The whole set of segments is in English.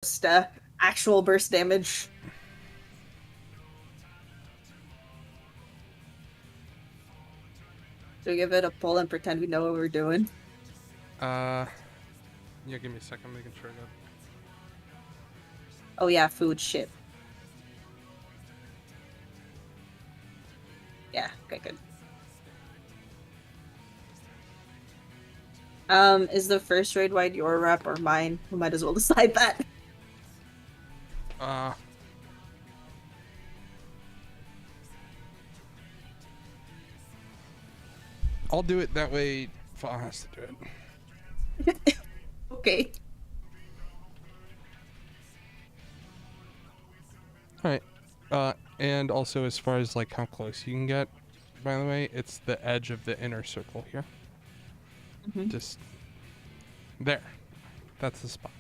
Just actual burst damage. Do we give it a pull and pretend we know what we're doing? Yeah, give me a second. I'm making sure that. Oh yeah, food shit. Yeah, okay, good. Is the first raid wide your rep or mine? We might as well decide that. I'll do it that way. Fa has to do it. Okay. All right. And also as far as like how close you can get, by the way, it's the edge of the inner circle here. Mm-hmm. Just there. That's the spot.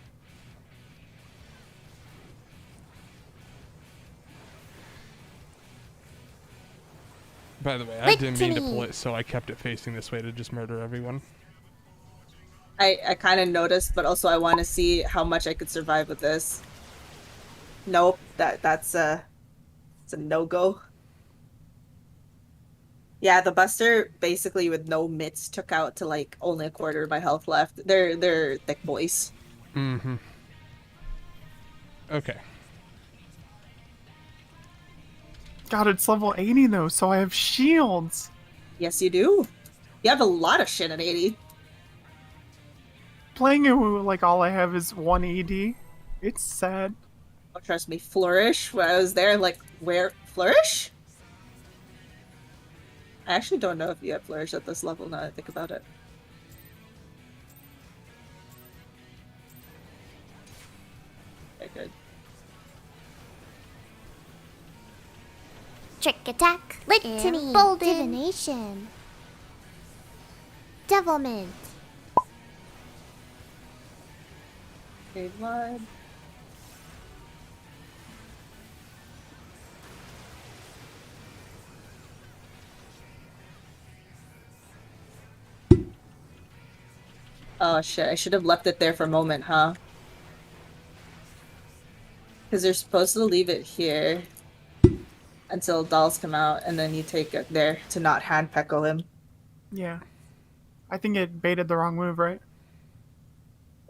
By the way, I didn't mean to pull it, so I kept it facing this way to just murder everyone. I kind of noticed, but also I want to see how much I could survive with this. Nope, that's it's a no-go. Yeah, the Buster basically with no mitts took out to like only a quarter of my health left. They're thick boys. Mm-hmm. Okay. God, it's level 80 though, so I have shields. Yes, you do. You have a lot of shit at 80. Playing it like all I have is 1 ED. It's sad. Oh, trust me, Flourish. When I was there, like, where? Flourish? I actually don't know if you have Flourish at this level now that I think about it. Okay, good. Trick attack, litany, bolden, divination, devilment. Okay, blood. Oh shit, I should have left it there for a moment, huh? Because they're supposed to leave it here until dolls come out, and then you take it there to not hand peckle him. Yeah. I think it baited the wrong move, right?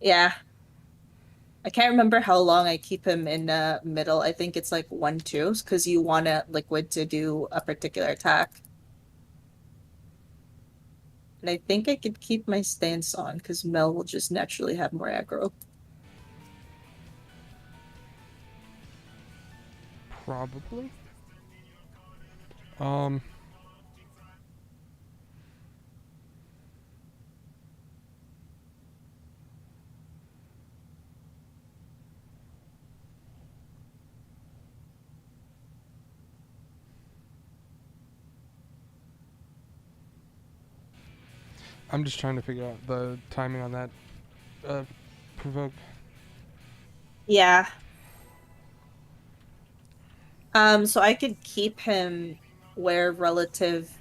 Yeah. I can't remember how long I keep him in middle. I think it's like 1-2, because you want a liquid to do a particular attack. And I think I could keep my stance on, because Mel will just naturally have more aggro. Probably. I'm just trying to figure out the timing on that provoke. Yeah. So I could keep him where relative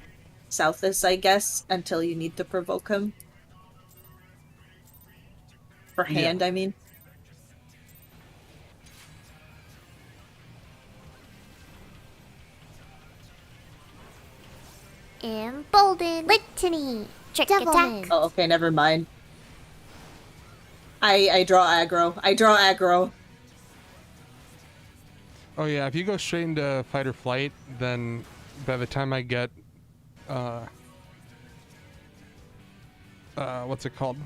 south is, I guess, until you need to provoke him. For hand, I mean. Embolden, litany, trick attack. Oh, okay, never mind. I draw aggro. I draw aggro. Oh yeah, if you go straight into fight or flight, then by the time I get what's it called?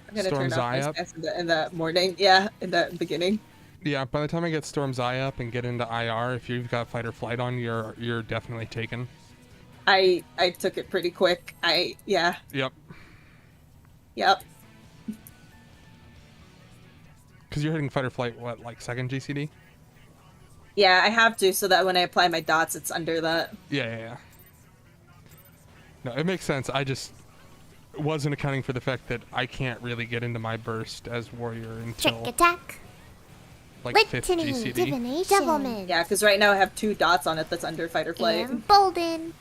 I'm gonna Storm's turn off Eye my up. stance in the morning. Yeah, in the beginning. Yeah, by the time I get Storm's Eye up and get into IR, if you've got fight or flight on, you're definitely taken. I took it pretty quick. Yeah. Yep. Yep. Because you're hitting fight or flight, what, like second GCD? Yeah, I have to so that when I apply my dots, it's under that. Yeah. No, it makes sense. I just wasn't accounting for the fact that I can't really get into my burst as warrior until Trick attack, like litany, 5th GCD. divination, devilment. Yeah, because right now I have 2 dots on it that's under fight or flight. Embolden.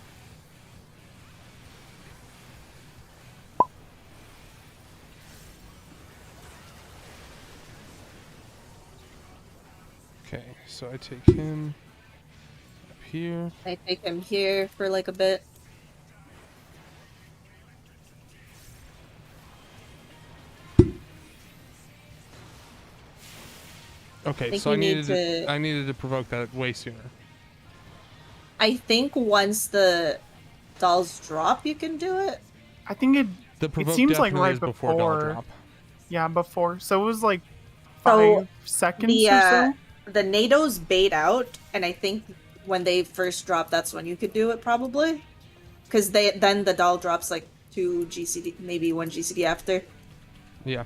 Okay, so I take him up here. I take him here for like a bit. Okay, think so you need to. I needed to provoke that way sooner. I think once the dolls drop, you can do it. I think The it provoke seems like definitely right is before doll before. drop. Yeah, before. So it was like So 5 seconds the or so. the NATO's bait out, and I think when they first drop, that's when you could do it probably, because then the doll drops like 2 GCD, maybe 1 GCD after, Yeah.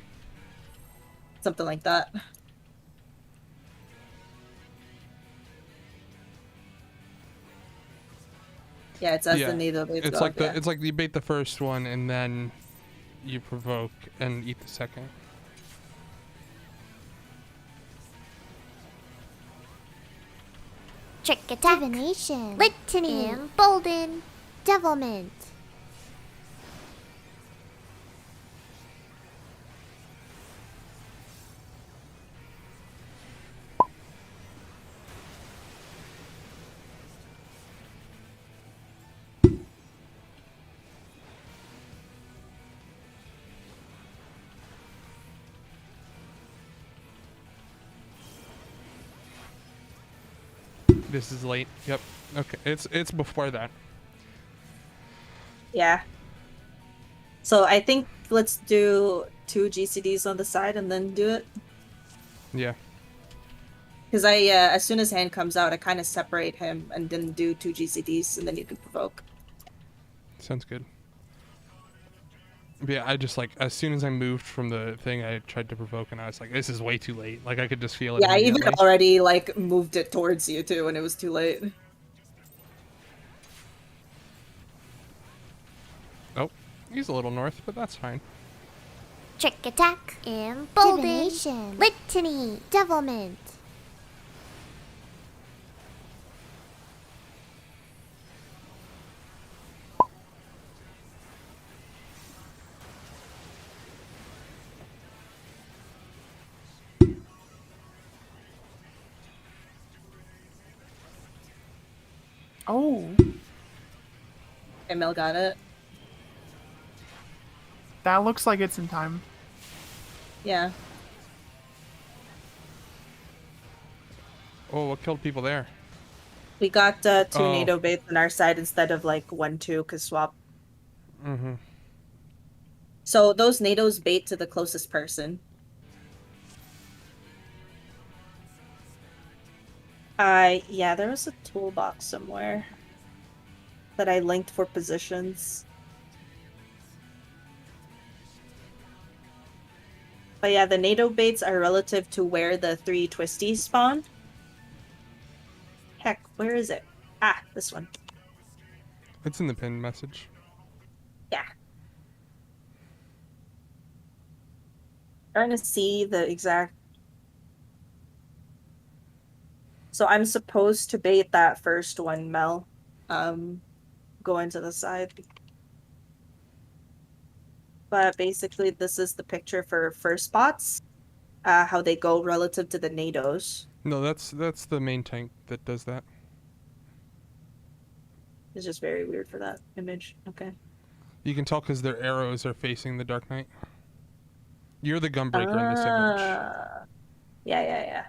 something like that. Yeah, it's as the Yeah. NATO baits It's go like up, yeah. it's like you bait the first one and then you provoke and eat the second. Trick attack. Divination. Litany. Embolden. Devilment. This is late. Yep. Okay. It's before that. Yeah. So I think let's do 2 GCDs on the side and then do it. Yeah. Because as soon as hand comes out, I kind of separate him and then do 2 GCDs, and then you can provoke. Sounds good. But yeah, I just like as soon as I moved from the thing, I tried to provoke, and I was like, "This is way too late." Like I could just feel it. Yeah, I even immediately. already like moved it towards you too, and it was too late. Oh, he's a little north, but that's fine. Trick attack. Embolden. Divination. Litany. Devilment. Oh, Emil got it. that looks like it's in time. Yeah. Oh, what killed people there? We got 2 Oh. NATO baits on our side instead of like 1-2 because swap. Mm-hmm. So those NATO's bait to the closest person. Yeah, there was a toolbox somewhere that I linked for positions. But yeah, the NATO baits are relative to where the 3 twisties spawn. Heck, where is it? Ah, this one. It's in the pinned message. Yeah. Trying to see the exact. So I'm supposed to bait that first one, Mel. Go into the side. But basically, this is the picture for first spots. How they go relative to the NATOs. No, that's the main tank that does that. It's just very weird for that image. Okay. You can tell because their arrows are facing the Dark Knight. You're the gunbreaker in this image. Yeah.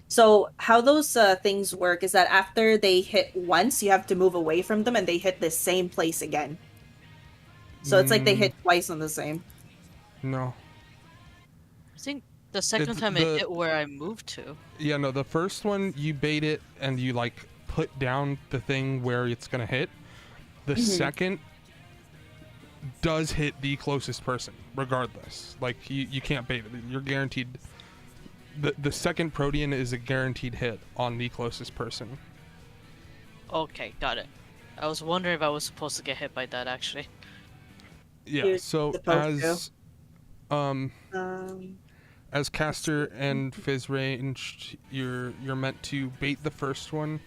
So how those things work is that after they hit once, you have to move away from them, and they hit the same place again. So it's like they hit twice on the same. No. I think the second It's time the- it hit where I moved to. Yeah, no. The first one you bait it and you like put down the thing where it's gonna hit. The second does hit the closest person, regardless. Like you can't bait it. You're guaranteed. The second protean is a guaranteed hit on the closest person. Okay, got it. I was wondering if I was supposed to get hit by that actually. Yeah. You're So supposed as caster and phys ranged, you're meant to bait the first one.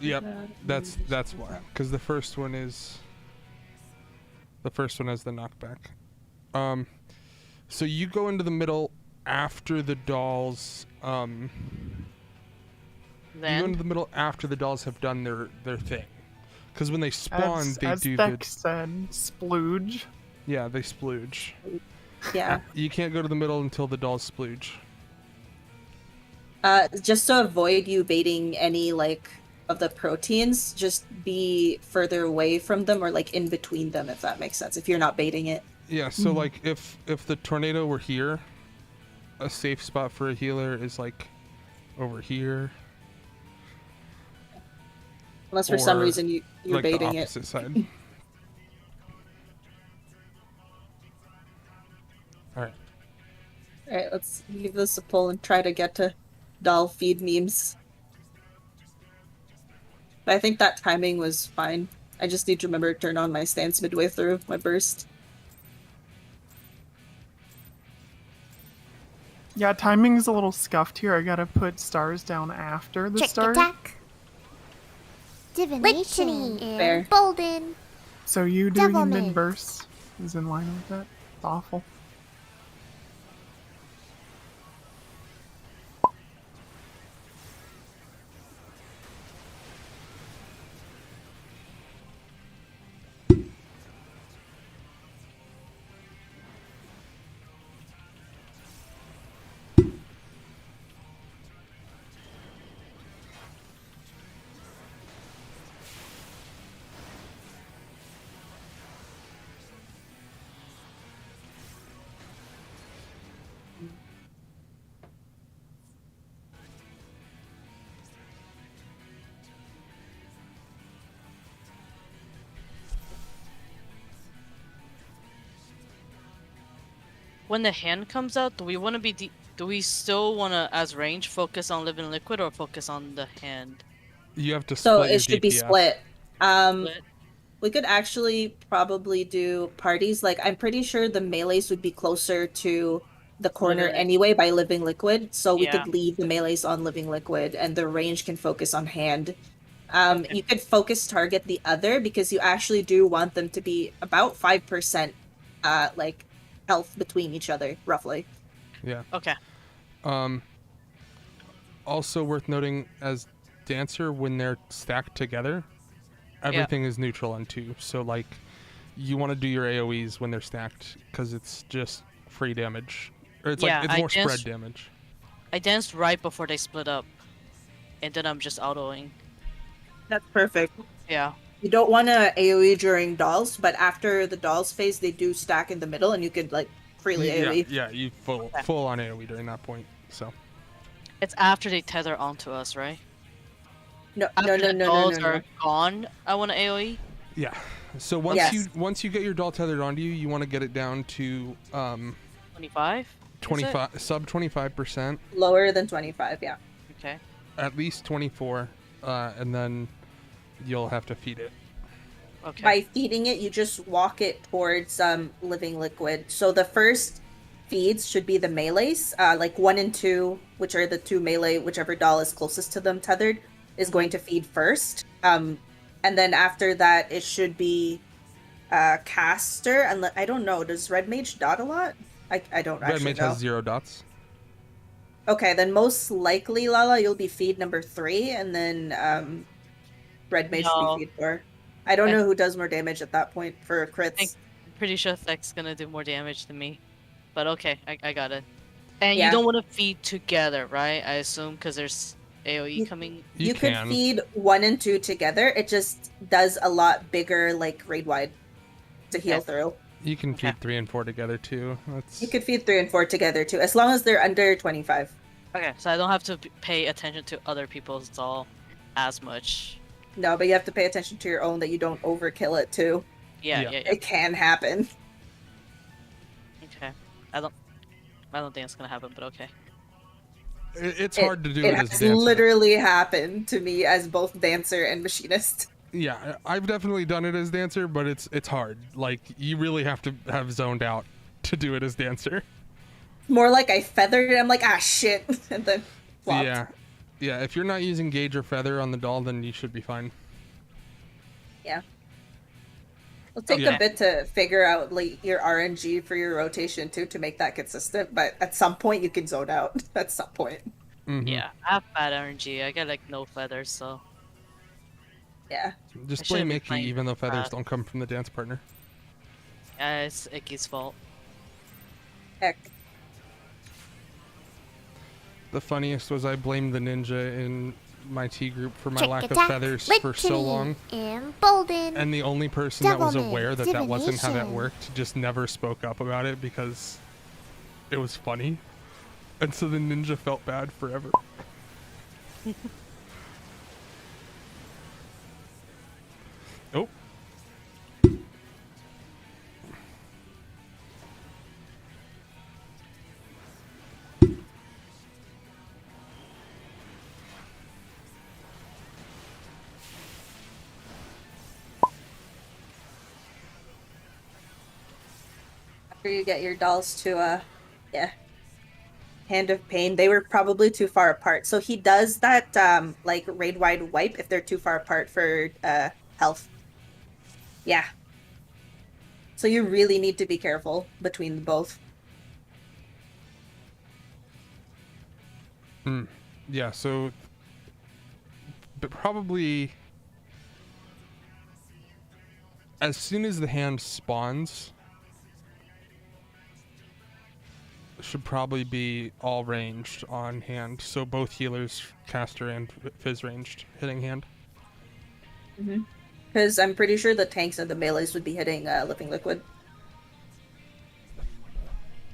Yep. That's why. Because the first one has the knockback. So you go into the middle after the dolls. You go Then into the middle after the dolls have done their thing. Because when they spawn, they as do Beck the. said, splooge. Yeah, they splooge. Yeah. You can't go to the middle until the dolls splooge. Just to avoid you baiting any like of the proteins, just be further away from them or like in between them, if that makes sense. If you're not baiting it. Yeah, so like if the tornado were here, a safe spot for a healer is like over here. Unless for some Or, reason you're like the baiting it. opposite side. Alright. Alright, let's give this a pull and try to get to doll feed memes. But I think that timing was fine. I just need to remember to turn on my stance midway through my burst. Yeah, timing's a little scuffed here. I gotta put stars down after the Trick start. attack. Divination. Fair. Embolden. So you doing a Devilment. mid-burst is in line with that. It's awful. when the hand comes out, do we want to be? Do we still want to, as range, focus on living liquid or focus on the hand? You have to So split your it should be DPS. split. Split? We could actually probably do parties. Like, I'm pretty sure the melees would be closer to the corner Living- anyway by living liquid. So we Yeah. could leave the melees on living liquid and the range can focus on hand. Okay. You could focus target the other because you actually do want them to be about 5% like health between each other, roughly. Yeah. Okay. Also worth noting, as dancer, when they're stacked together, everything is neutral on 2. So like, you want to do your AoEs when they're stacked because it's just free damage, or it's Yeah, like it's I more spread danced- damage. I danced right before they split up, and then I'm just autoing. That's perfect. Yeah. You don't want to AoE during dolls, but after the dolls phase, they do stack in the middle, and you could like freely AoE. Yeah, you full on AoE during that point. So It's after they tether onto us, right? No, After no, the no, no, dolls no, no. are gone, I want to AoE. yeah, so once Yes. you get your doll tethered onto you, you want to get it down to 25. 25 sub 25%, Lower than 25, yeah. Okay. at least 24, and then you'll have to feed it. Okay. By feeding it, you just walk it towards living liquid. So the first feeds should be the melees, like 1 and 2, which are the 2 melee, whichever doll is closest to them tethered, is going to feed first. And then after that, it should be caster. And I don't know, does Red Mage dot a lot? I don't Red actually Mage know. has 0 dots. Okay, then most likely, Lala, you'll be feed number 3, and then Red Mage will No. be feed 4. I don't I- know who does more damage at that point for crits. think- Pretty sure Thek's gonna do more damage than me, but okay, I got it. And Yeah. you don't want to feed together, right? I assume because there's AoE You- coming. You could can. feed 1 and 2 together. It just does a lot bigger, like raid wide, to heal Okay. through. You can Okay. feed 3 and 4 together too. That's You could feed 3 and 4 together too, as long as they're under 25. Okay, so I don't have to pay attention to other people's doll as much. No, but you have to pay attention to your own that you don't overkill it too. Yeah, Yeah. yeah, yeah. It can happen. Okay. I don't think it's gonna happen, but okay. it's hard to do It it as has dancer. literally happened to me as both dancer and machinist. Yeah, I've definitely done it as dancer, but it's hard. Like, you really have to have zoned out to do it as dancer. More like I feathered it. I'm like, ah, shit, and then flopped. Yeah. If you're not using gauge or feather on the doll, then you should be fine. Yeah. It'll take Yeah. a bit to figure out like your RNG for your rotation too to make that consistent, but at some point you can zone out. At some point. Mm-hmm. Yeah, I have bad RNG. I get like no feathers, so Yeah. I Just blame shouldn't be Mickey, playing even though this feathers bad. don't come from the dance partner. Yeah, it's Icky's fault. Heck. The funniest was I blamed the ninja in my T group for my Trick lack of attack, feathers for so litany, long. embolden, And the only person that was Devilment, aware that that wasn't how that divination. worked just never spoke up about it because it was funny. And so the ninja felt bad forever. Oh. After you get your dolls to yeah. Hand of Pain, they were probably too far apart. So he does that like raid wide wipe if they're too far apart for health. Yeah. So you really need to be careful between both. Yeah, so but probably as soon as the hand spawns should probably be all ranged on hand, so both healers, caster, and fizz ranged hitting hand. Because I'm pretty sure the tanks and the melees would be hitting Living Liquid.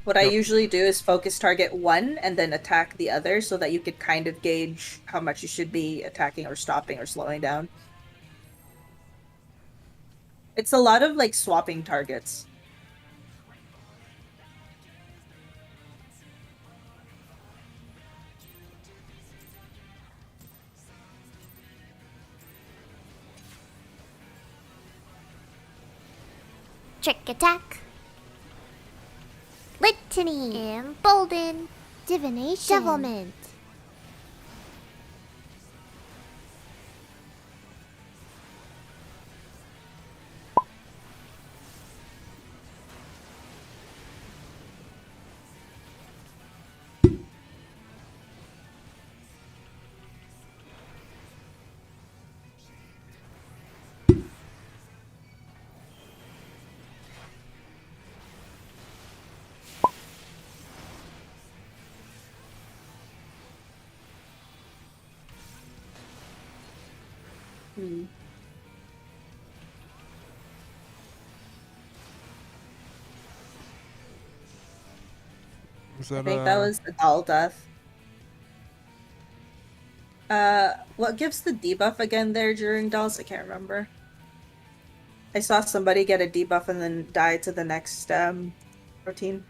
What I Yep. usually do is focus target one and then attack the other so that you could kind of gauge how much you should be attacking or stopping or slowing down. It's a lot of like swapping targets. Trick attack, litany, embolden, divination, devilment. Hmm. Is I that think that was the doll death. What gives the debuff again there during dolls? I can't remember. I saw somebody get a debuff and then die to the next routine.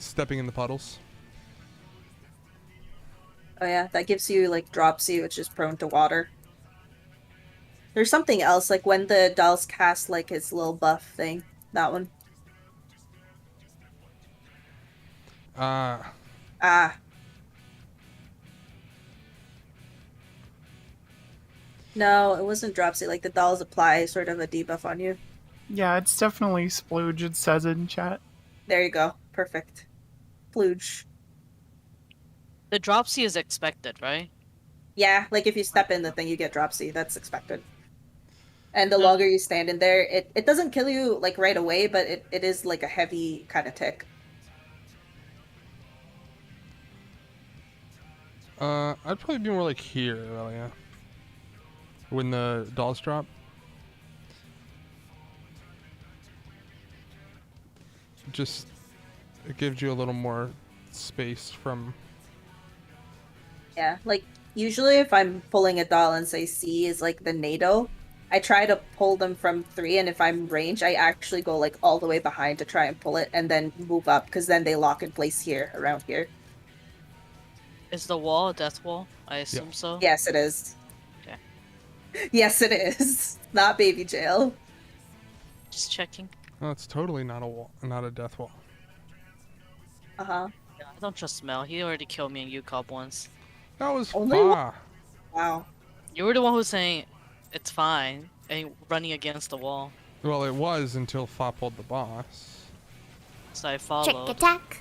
stepping in the puddles? Oh yeah, that gives you like dropsy, which is prone to water. There's something else, like when the dolls cast like his little buff thing. That one. Ah. No, it wasn't dropsy. Like the dolls apply sort of a debuff on you. Yeah, it's definitely splooge, it says in chat. There you go. Perfect. Plooge. The dropsy is expected, right? Yeah, like if you step in the thing, you get dropsy. That's expected. And the No. longer you stand in there, it doesn't kill you like right away, but it is like a heavy kind of tick. I'd probably be more like here, Aurelia. When the dolls drop. Just, it gives you a little more space from... Yeah, like usually if I'm pulling a doll and say C is like the NATO, I try to pull them from 3, and if I'm range, I actually go like all the way behind to try and pull it and then move up, because then they lock in place here, around here. Is the wall a death wall? I assume so. Yes, it is. Okay. Yes, it is. Not baby jail. Just checking. Oh, it's totally not a wall, not a death wall. Uh-huh. Yeah, I don't trust Mel. He already killed me and UCOP once. That was Only far. Wow. You were the one who was saying it's fine. running against the wall. Well, it was until Fa pulled the boss. So I Trick followed. attack.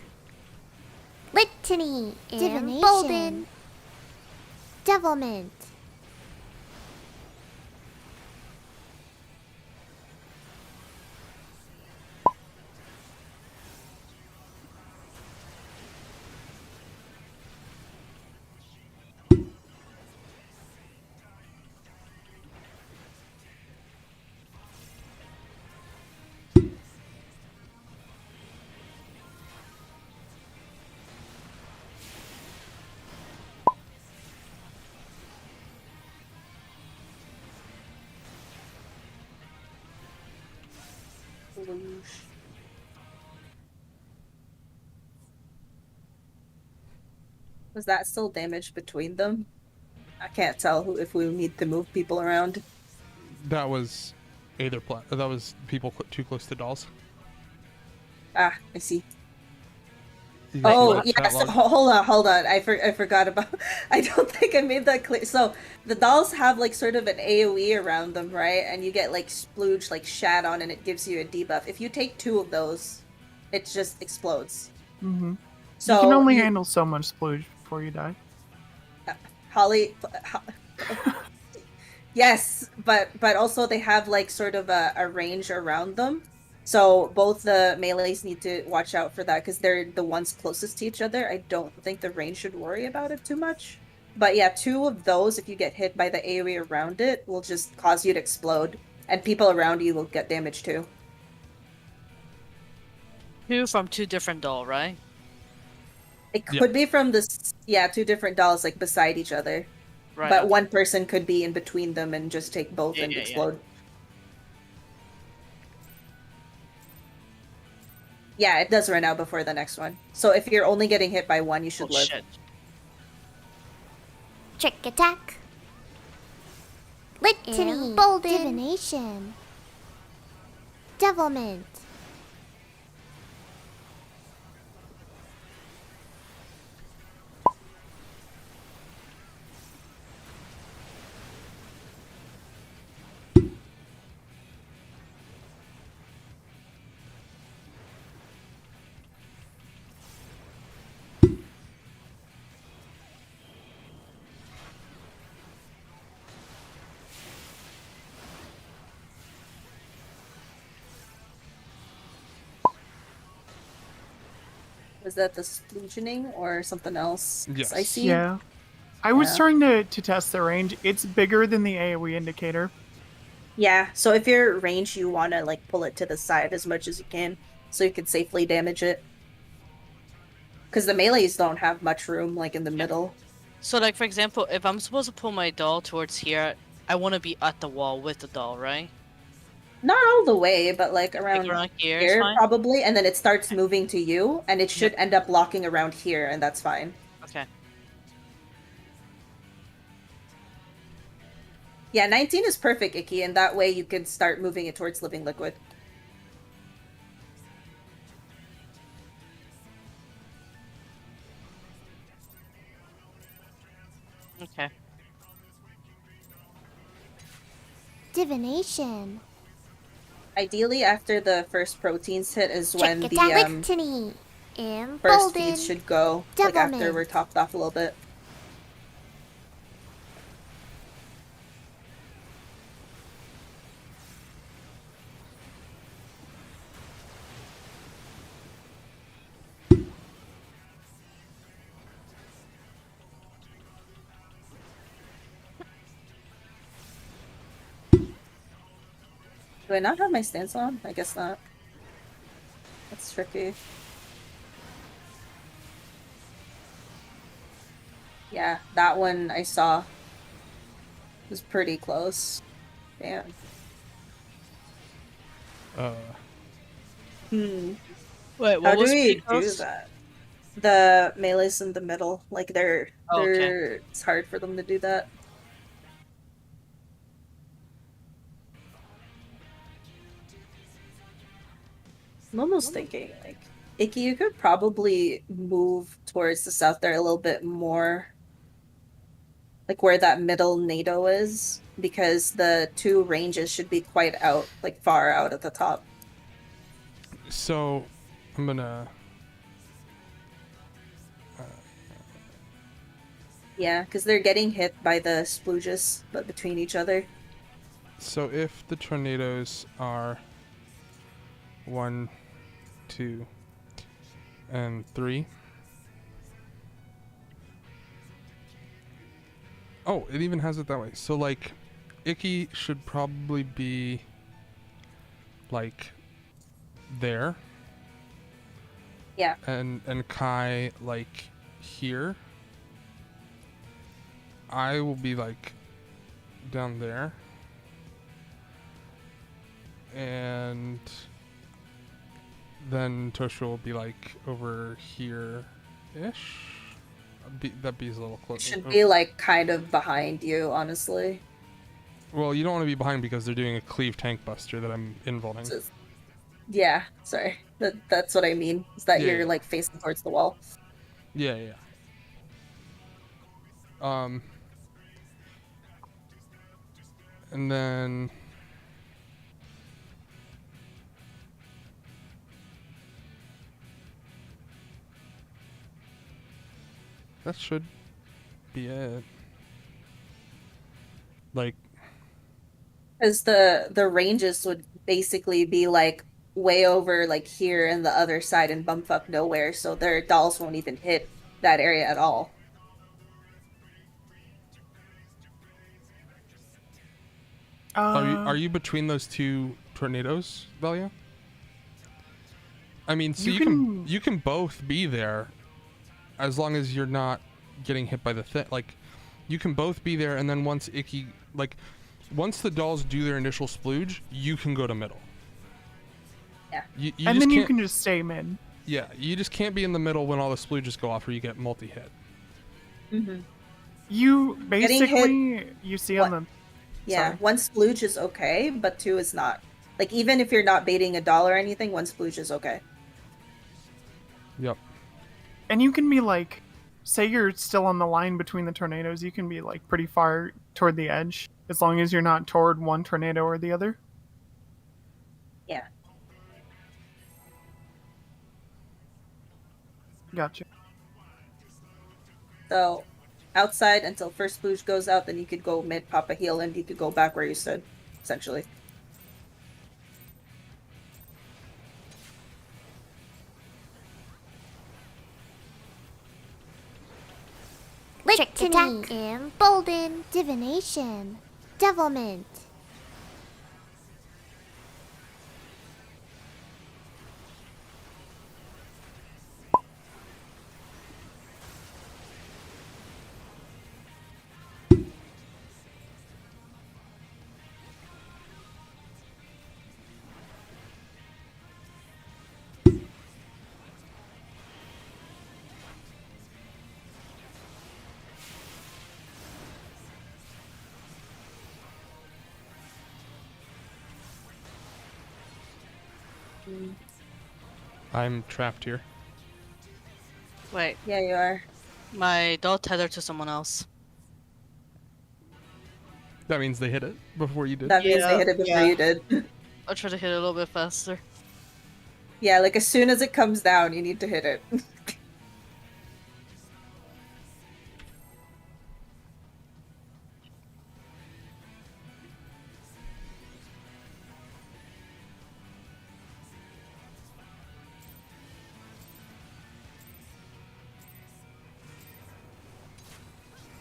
Litany. Divination. Embolden. Devilment. Was that still damage between them? I can't tell if we need to move people around. That was that was people too close to dolls. Ah, I see. You see Oh, that yes. log? Hold on. I forgot about. I don't think I made that clear. So the dolls have like sort of an AOE around them, right? And you get like splooge, like shat on, and it gives you a debuff. If you take 2 of those, it just explodes. Mm-hmm. So you can only handle so much splooge before you die. Holly. Yes, but also they have like sort of a range around them. So both the melees need to watch out for that because they're the ones closest to each other. I don't think the range should worry about it too much. But yeah, 2 of those, if you get hit by the AoE around it, will just cause you to explode. And people around you will get damaged too. 2 from 2 different doll, right? It could be from this, 2 different dolls like beside each other. Right. But okay. one person could be in between them and just take both and explode. Yeah, it does run out before the next one. So if you're only getting hit by one, you should live. Shit. Trick attack. Litany. Embolden. Divination. Devilment. Was that the sploogening or something else? 'Cause Yes. I see. Yeah. I was Yeah. trying to test the range. It's bigger than the AoE indicator. Yeah, so if you're range, you want to like pull it to the side as much as you can so you can safely damage it. Because the melees don't have much room like in the middle. So, like, for example, if I'm supposed to pull my doll towards here, I want to be at the wall with the doll, right? Not all the way, but like around, around here is here fine? probably, and then it starts moving to you, and it should end up locking around here, and that's fine. Okay. Yeah, 19 is perfect, Icky, and that way you can start moving it towards Living Liquid. Okay. Divination. Ideally, after the first proteins hit is when Trick the attack. Litany. first Embolden. feeds should go, like after Devilment. we're topped off a little bit. Do I not have my stance on? I guess not. That's tricky. Yeah, that one I saw was pretty close. Damn. Wait, How what do was we pretty do close? that? The melees in the middle, like they're Oh, okay. it's hard for them to do that. I'm almost thinking like Icky, you could probably move towards the south there a little bit more. like where that middle NATO is, because the two ranges should be quite out, like far out at the top. So, I'm gonna. Yeah, because they're getting hit by the splooges, but between each other. So if the tornadoes are 1, 2, and 3. Oh, it even has it that way. So like, Icky should probably be like there, Yeah. and Kai like here. I will be like down there, and then Tosha will be like over here ish. That'd be a little It closer. should be like kind of behind you, honestly. Well, you don't want to be behind because they're doing a cleave tank buster that I'm involving. Yeah, sorry. That's what I mean. Is that Yeah, you're yeah. like facing towards the wall. Yeah, yeah. And then that should be it. Like, Because the ranges would basically be like way over like here and the other side in bumfuck nowhere, so their dolls won't even hit that area at all. are you between those two tornadoes, Valia? I mean, so you can both be there, as long as you're not getting hit by the thing. Like, you can both be there, and then once Icky, like, once the dolls do their initial splooge, you can go to middle. Yeah. You and just then you can't- can just stay mid. Yeah, you just can't be in the middle when all the splooges go off, or you get multi-hit. Mm-hmm. You Getting hit- basically you see on What? the Yeah, Sorry. one splooge is okay, but two is not. Like even if you're not baiting a doll or anything, one splooge is okay. Yep. and you can be like, say you're still on the line between the tornadoes, you can be like pretty far toward the edge as long as you're not toward one tornado or the other. Yeah. Gotcha. So outside until first splooge goes out, then you could go mid, pop a heal, and you could go back where you stood, essentially. Trick embolden, divination, devilment. I'm trapped here. Wait, Yeah, you are. my doll tethered to someone else. That means they hit it before you did. That means they Yeah, hit it before yeah. you did. I'll try to hit it a little bit faster. Yeah, like as soon as it comes down, you need to hit it.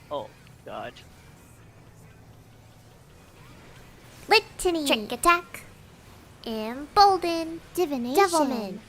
Oh, God. Litany. Trick attack. Embolden. Divination. Devilment.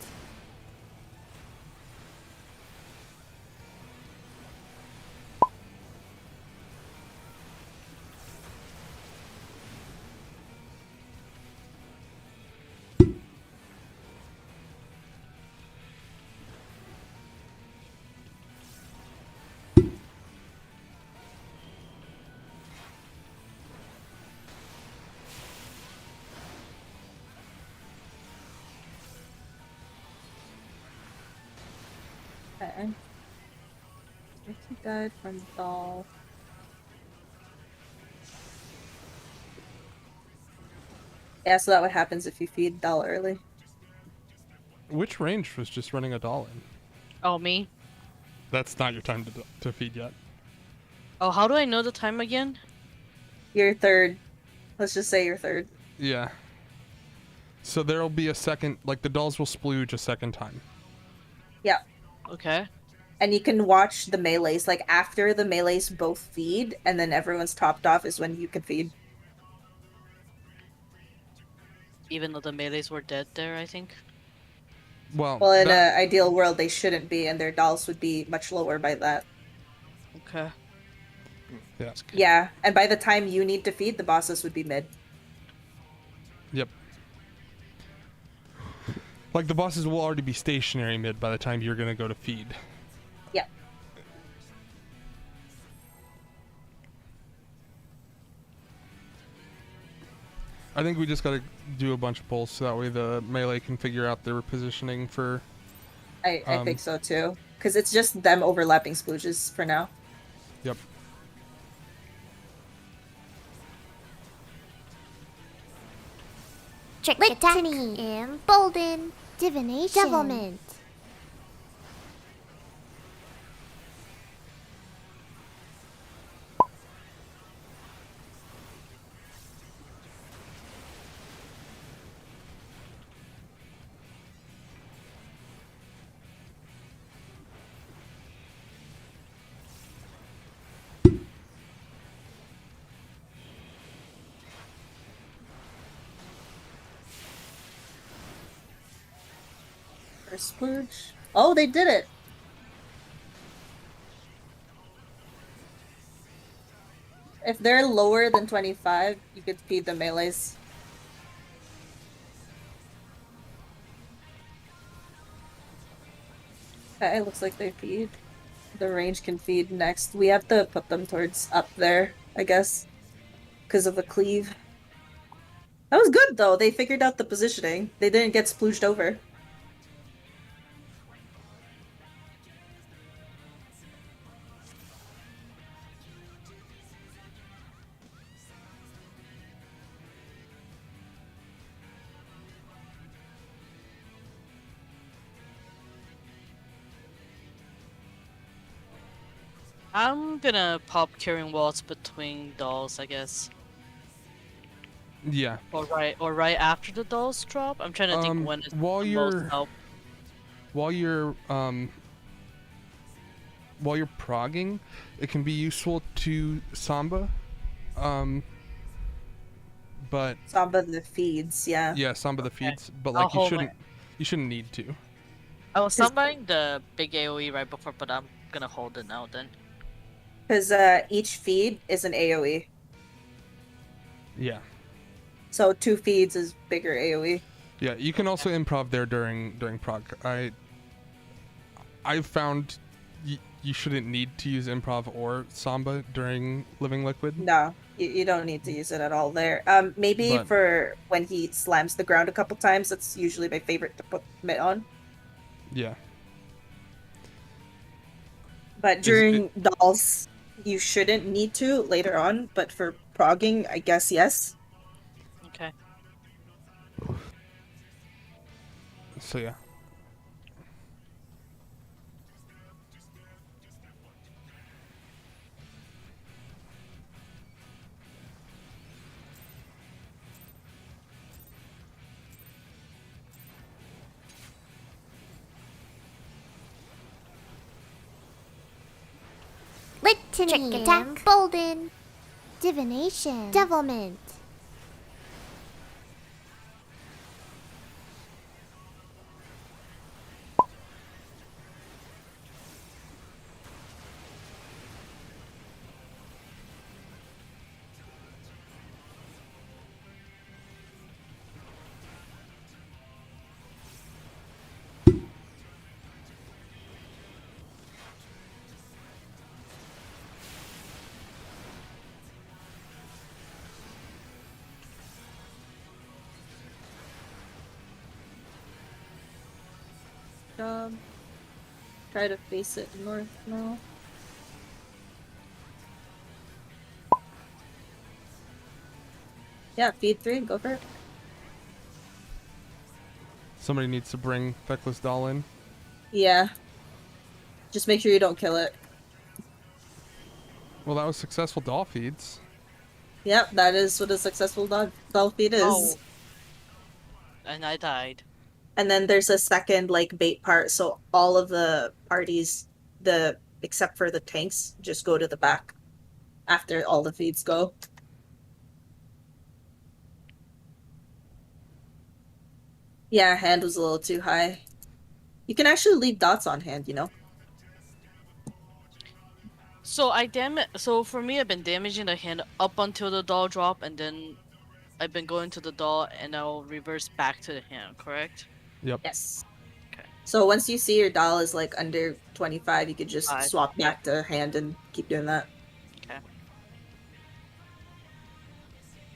Okay. Ricky died from doll. Yeah, so that what happens if you feed Doll early. Which range was just running a doll in? Oh, me? That's not your time to feed yet. Oh, how do I know the time again? You're third. Let's just say you're third. Yeah. So there'll be a second, like the dolls will splooge a second time. Yeah. Okay. And you can watch the melees. Like after the melees both feed and then everyone's topped off is when you can feed. Even though the melees were dead there, I think. Well, Well, in that, an ideal world, they shouldn't be, and their dolls would be much lower by that. Okay. yeah. Yeah, and by the time you need to feed, the bosses would be mid. Yep. Like the bosses will already be stationary mid by the time you're gonna go to feed. Yeah. I think we just gotta do a bunch of pulls so that way the melee can figure out their positioning for. I think so too. Because it's just them overlapping splooges for now. Yep. Trick attack. Embolden. Divination. Devilment. First splooge. Oh, they did it! If they're lower than 25, you could feed the melees. Okay, looks like they feed. The range can feed next. We have to put them towards up there, I guess. Because of the cleave. That was good, though. They figured out the positioning. They didn't get splooged over. I'm gonna pop curing walls between dolls, I guess. Yeah. Or right after the dolls drop. I'm trying to think when is While the you're most help. while you're progging, it can be useful to Samba. But Samba the feeds, yeah. yeah, Samba the Okay. feeds, but I'll like hold you shouldn't need to. I was summoning the big AoE right before, but I'm gonna hold it now then. Because each feed is an AoE. Yeah. So 2 feeds is bigger AoE. Yeah, you can also improv there during prog. I've found you shouldn't need to use improv or Samba during Living Liquid. No, you don't need to use it at all there. Maybe But- for when he slams the ground a couple times, that's usually my favorite to put Mitt on. Yeah. But during dolls, you shouldn't need to later on, but for progging, I guess yes. Okay. So yeah. Litany. Trick attack. Embolden. Divination. Devilment. Try to face it north now. Yeah, feed 3, go for it. Somebody needs to bring Feckless Doll in. Yeah. Just make sure you don't kill it. Well, that was successful doll feeds. Yep, that is what a successful doll feed is. Oh. And I died. And then there's a second like bait part, so all of the parties, except for the tanks, just go to the back after all the feeds go. Yeah, hand was a little too high. You can actually leave dots on hand, you know? So for me, I've been damaging the hand up until the doll drop, and then I've been going to the doll, and I'll reverse back to the hand. Correct? Yep. Yes. Okay. So once you see your doll is like under 25, you could just 5. swap back to hand and keep doing that.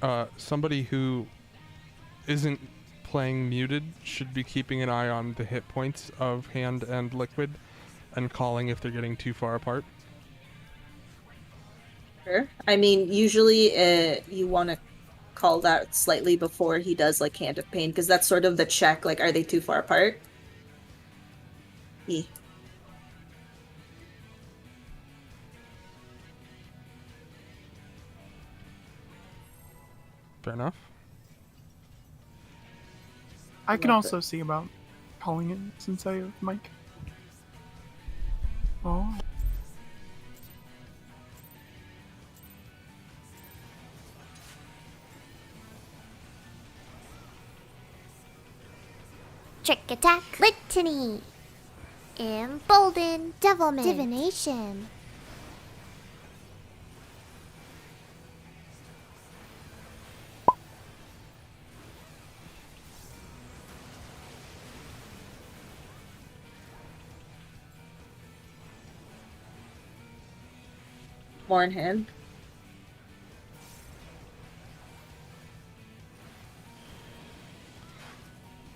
Okay. Somebody who isn't playing muted should be keeping an eye on the hit points of hand and liquid and calling if they're getting too far apart. Sure. I mean, usually you want to call that slightly before he does like Hand of Pain, because that's sort of the check, like, are they too far apart? Fair enough. I can Love also see about calling it since I have Mike. Oh. Trick attack. Litany. Embolden. Devilment. Divination. More in hand.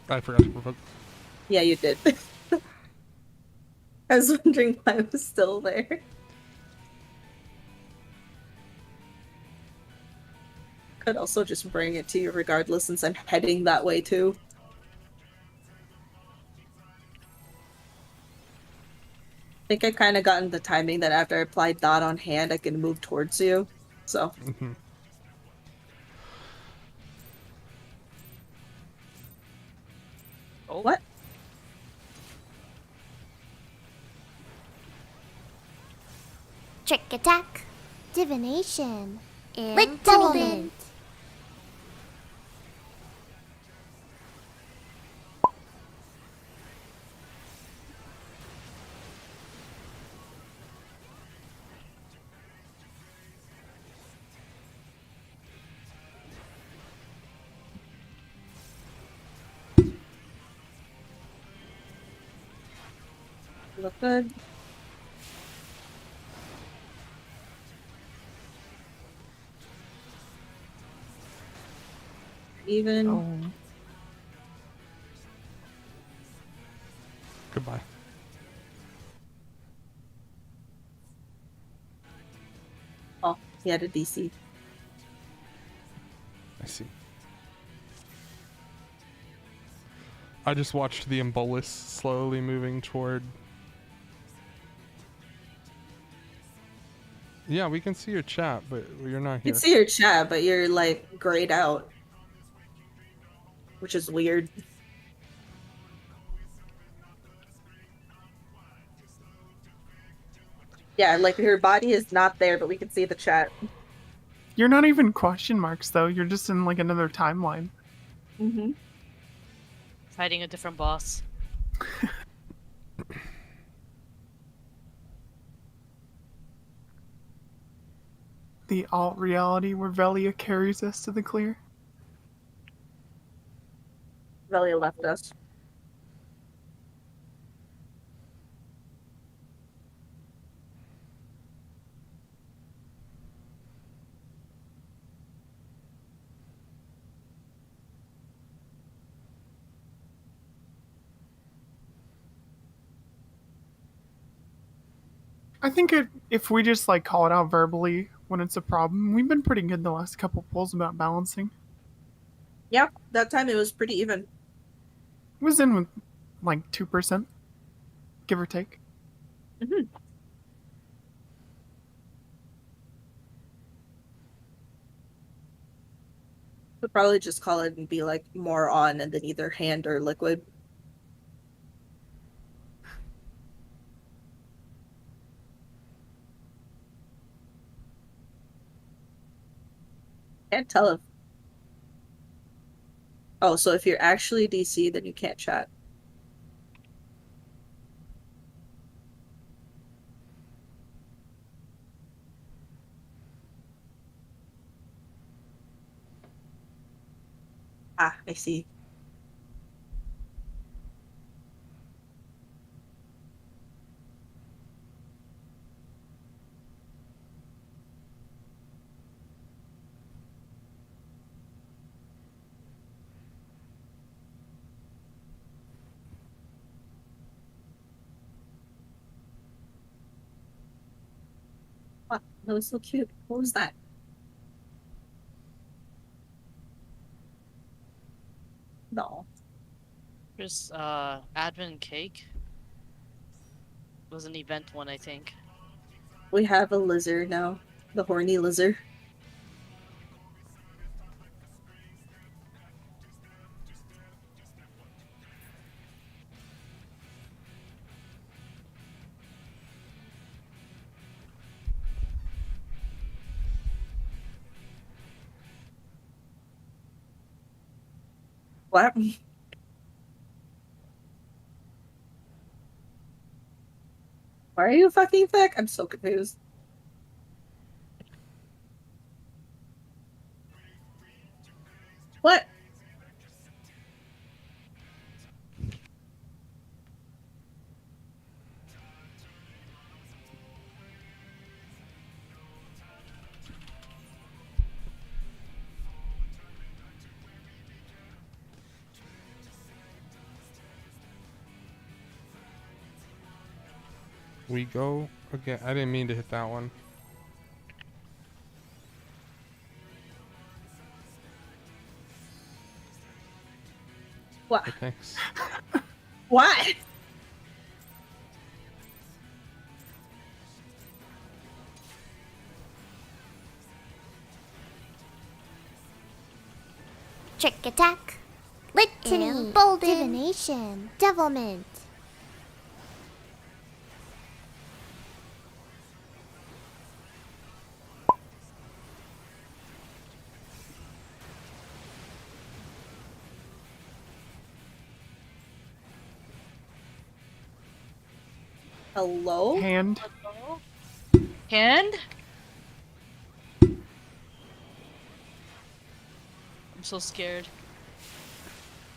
I forgot to provoke. Yeah, you did. I was wondering why it was still there. Could also just bring it to you regardless, since I'm heading that way too. I think I kind of gotten the timing that after I applied dot on hand, I can move towards you. So. Mm-hmm. Oh. What? Trick attack. Divination. Embolden. Look good. Even. Oh. Goodbye. Oh, he had a DC. I see. I just watched the Embolus slowly moving toward... Yeah, we can see your chat, but you're not You here. can see your chat, but you're like grayed out. Which is weird. Yeah, like her body is not there, but we can see the chat. You're not even question marks though. You're just in like another timeline. Mm-hmm. Fighting a different boss. The alt reality where Velia carries us to the clear. Velia left us. I think if we just like call it out verbally when it's a problem, we've been pretty good the last couple pulls about balancing. Yeah, that time it was pretty even. was in with like 2%, give or take. Mhm. Would probably just call it and be like more on and then either hand or liquid. Can't tell if. Oh, so if you're actually DC, then you can't chat. Ah, I see. Wow, that was so cute. What was that? No. There's Advent Cake. It was an event one, I think. We have a lizard now. The horny lizard. What? Why are you fucking thick? I'm so confused. What? We go again. I didn't mean to hit that one. What? But thanks. What? Trick attack. Litany. Embolden. Divination. Devilment. Hello? Hand. Hand? I'm so scared.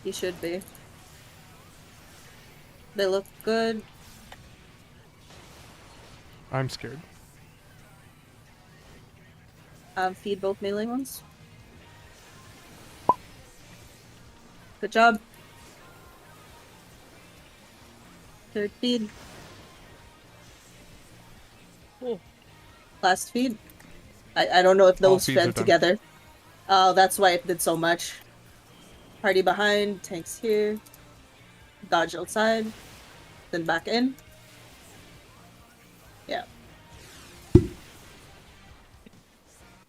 You should be. They look good. I'm scared. Feed both melee ones. Good job. Third feed. Oh. Last feed. I don't know if All those feeds are fed done. together. Oh, that's why it did so much. Party behind, tanks here. Dodge outside. Then back in. Yeah.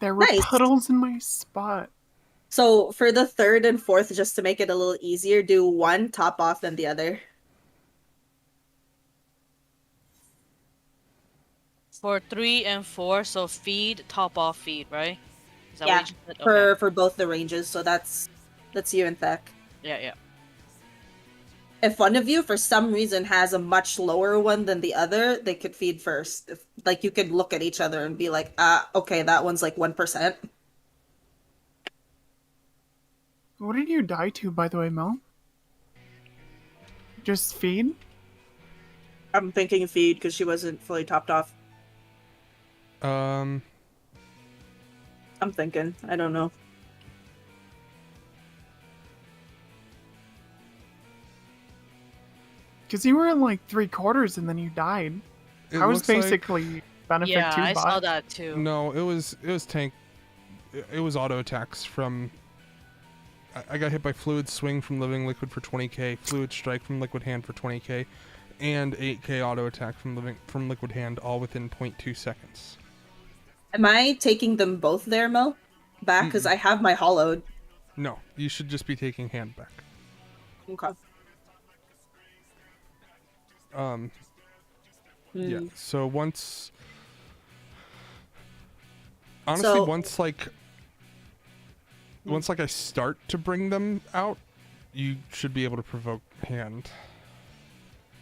There were Nice. puddles in my spot. So for the third and fourth, just to make it a little easier, do one top off than the other. For 3 and 4, so feed, top off feed, right? Is that Yeah, what you just said? Okay. for both the ranges. So that's you and Thek. Yeah, yeah. If one of you, for some reason, has a much lower one than the other, they could feed first. If, like, you could look at each other and be like, okay, that one's like 1%. What did you die to, by the way, Mel? Just feed? I'm thinking feed because she wasn't fully topped off. Um, I'm thinking. I don't know. Because you were in like 3/4 and then you died. it I was looks like- basically benefit Yeah, 2 I bot. saw that too. No, it was tank. It was auto attacks from I got hit by Fluid Swing from Living Liquid for 20k, Fluid Strike from Liquid Hand for 20k, and 8k auto attack from Liquid Hand, all within 0.2 seconds. Am I taking them both there, Mo? Back? Because I have my hollowed. No, you should just be taking hand back. Okay. Yeah. Hmm. So honestly, So once I start to bring them out, you should be able to provoke hand.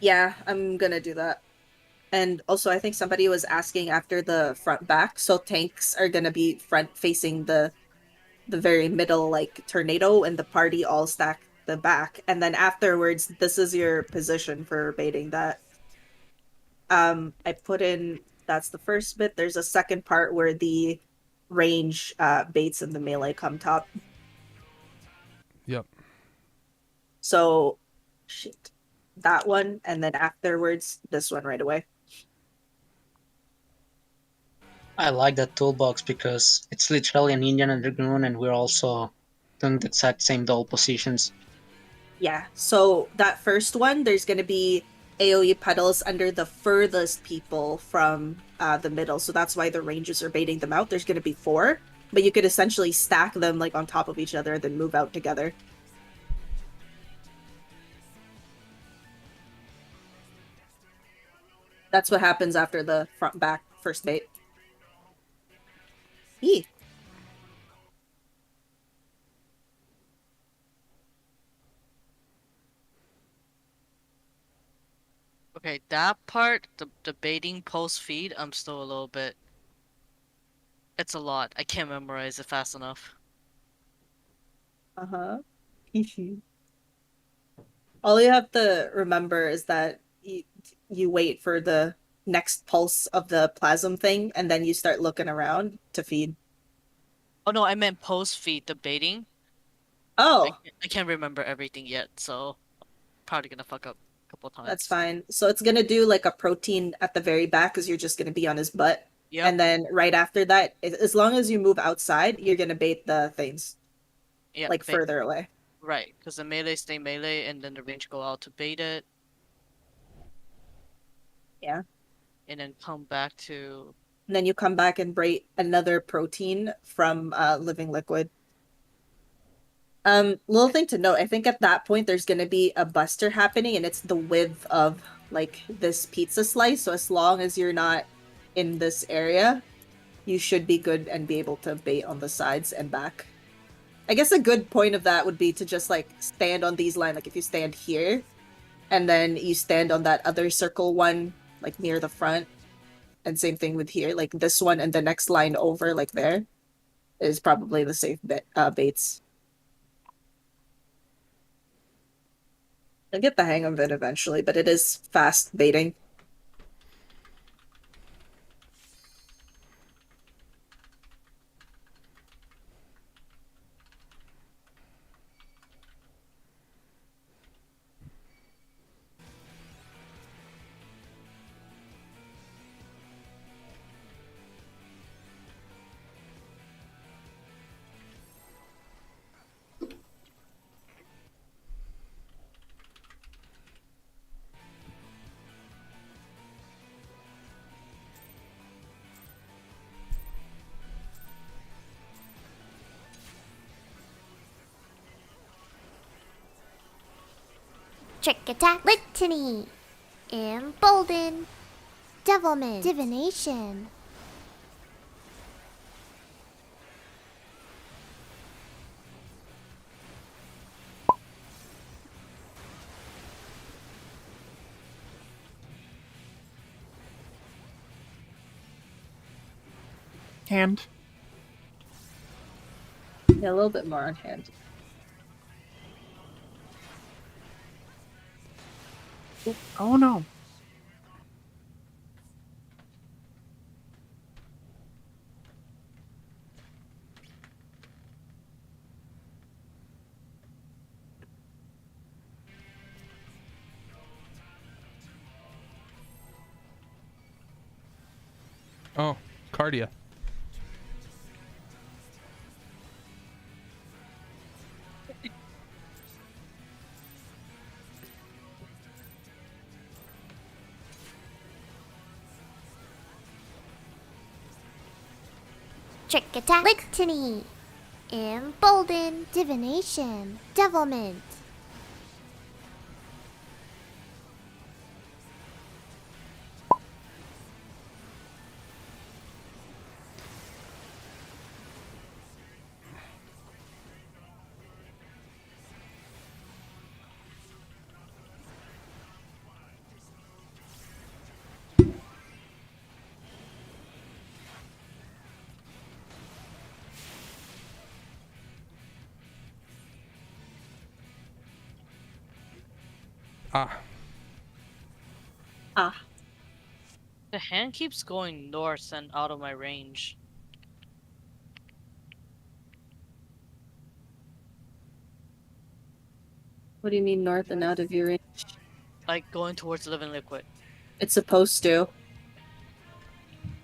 yeah, I'm gonna do that. And also, I think somebody was asking after the front back. So tanks are gonna be front facing the very middle, like tornado, and the party all stack the back. And then afterwards, this is your position for baiting that. I put in that's the first bit. There's a second part where the range baits and the melee come top. Yep. So shit. That one, and then afterwards, this one right away. I like that toolbox because it's literally an Indian underground, and we're also doing the exact same dual positions. Yeah. So that first one, there's gonna be AoE puddles under the furthest people from the middle. So that's why the rangers are baiting them out. There's gonna be 4, but you could essentially stack them like on top of each other and then move out together. That's what happens after the front back first bait. Eee. Okay, that part, the baiting post feed, I'm still a little bit. It's a lot. I can't memorize it fast enough. Uh-huh. All you have to remember is that you wait for the next pulse of the plasm thing, and then you start looking around to feed. Oh no, I meant post feed the baiting. Oh, I can't remember everything yet, so probably gonna fuck up a couple that's times. fine. So it's gonna do like a protein at the very back because you're just gonna be on his butt. Yep. And then right after that, as long as you move outside, you're gonna bait the things Yeah, like further away. right, because the melee stay melee, and then the range go out to bait it, Yeah. and then come back to. And then you come back and bait another protein from living liquid. Little thing to note, I think at that point there's gonna be a buster happening, and it's the width of like this pizza slice. So as long as you're not in this area, you should be good and be able to bait on the sides and back. I guess a good point of that would be to just like stand on these lines. Like if you stand here, and then you stand on that other circle one, like near the front, and same thing with here, like this one and the next line over, like there, is probably the safe baits. I'll get the hang of it eventually, but it is fast baiting. Trick attack. Litany. Embolden. Devilment. Divination. Hand. Yeah, a little bit more on hand. Oh no. Oh, Cardia. Trick attack. Litany. Embolden. Divination. Devilment. Ah, Ah, The hand keeps going north and out of my range. what do you mean north and out of your range? Like going towards living liquid. It's supposed to,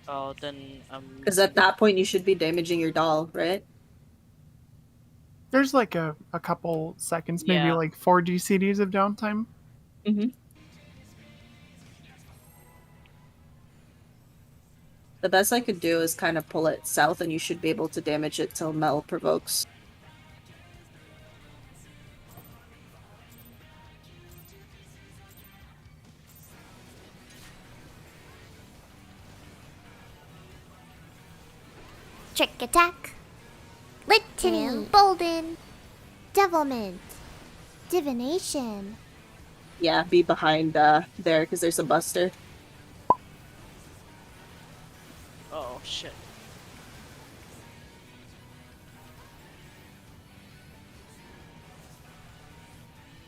Oh, then because at that point you should be damaging your doll, right? There's like a couple seconds, maybe Yeah. like 4 GCDs of downtime. Mm-hmm. The best I could do is kind of pull it south, and you should be able to damage it till Mel provokes. Trick attack. Litany. Embolden. Devilment. Divination. Yeah, be behind there, because there's a buster. oh shit.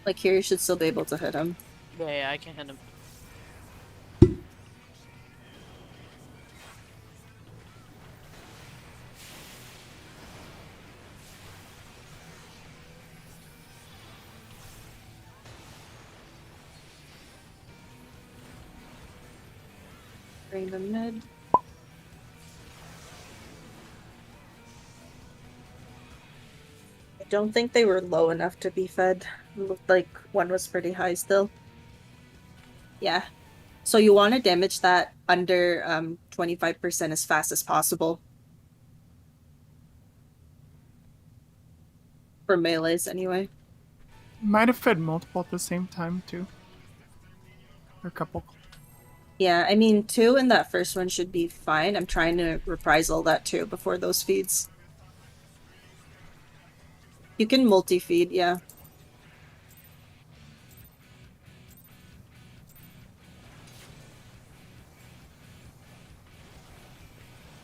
Like here, you should still be able to hit him. Yeah, I can hit him. Bring the mid. I don't think they were low enough to be fed. It looked like one was pretty high still. Yeah. So you want to damage that under 25% as fast as possible. For melees, anyway. Might have fed multiple at the same time, too. Or a couple. Yeah, I mean, 2 in that first one should be fine. I'm trying to reprisal that too before those feeds. You can multi-feed, yeah.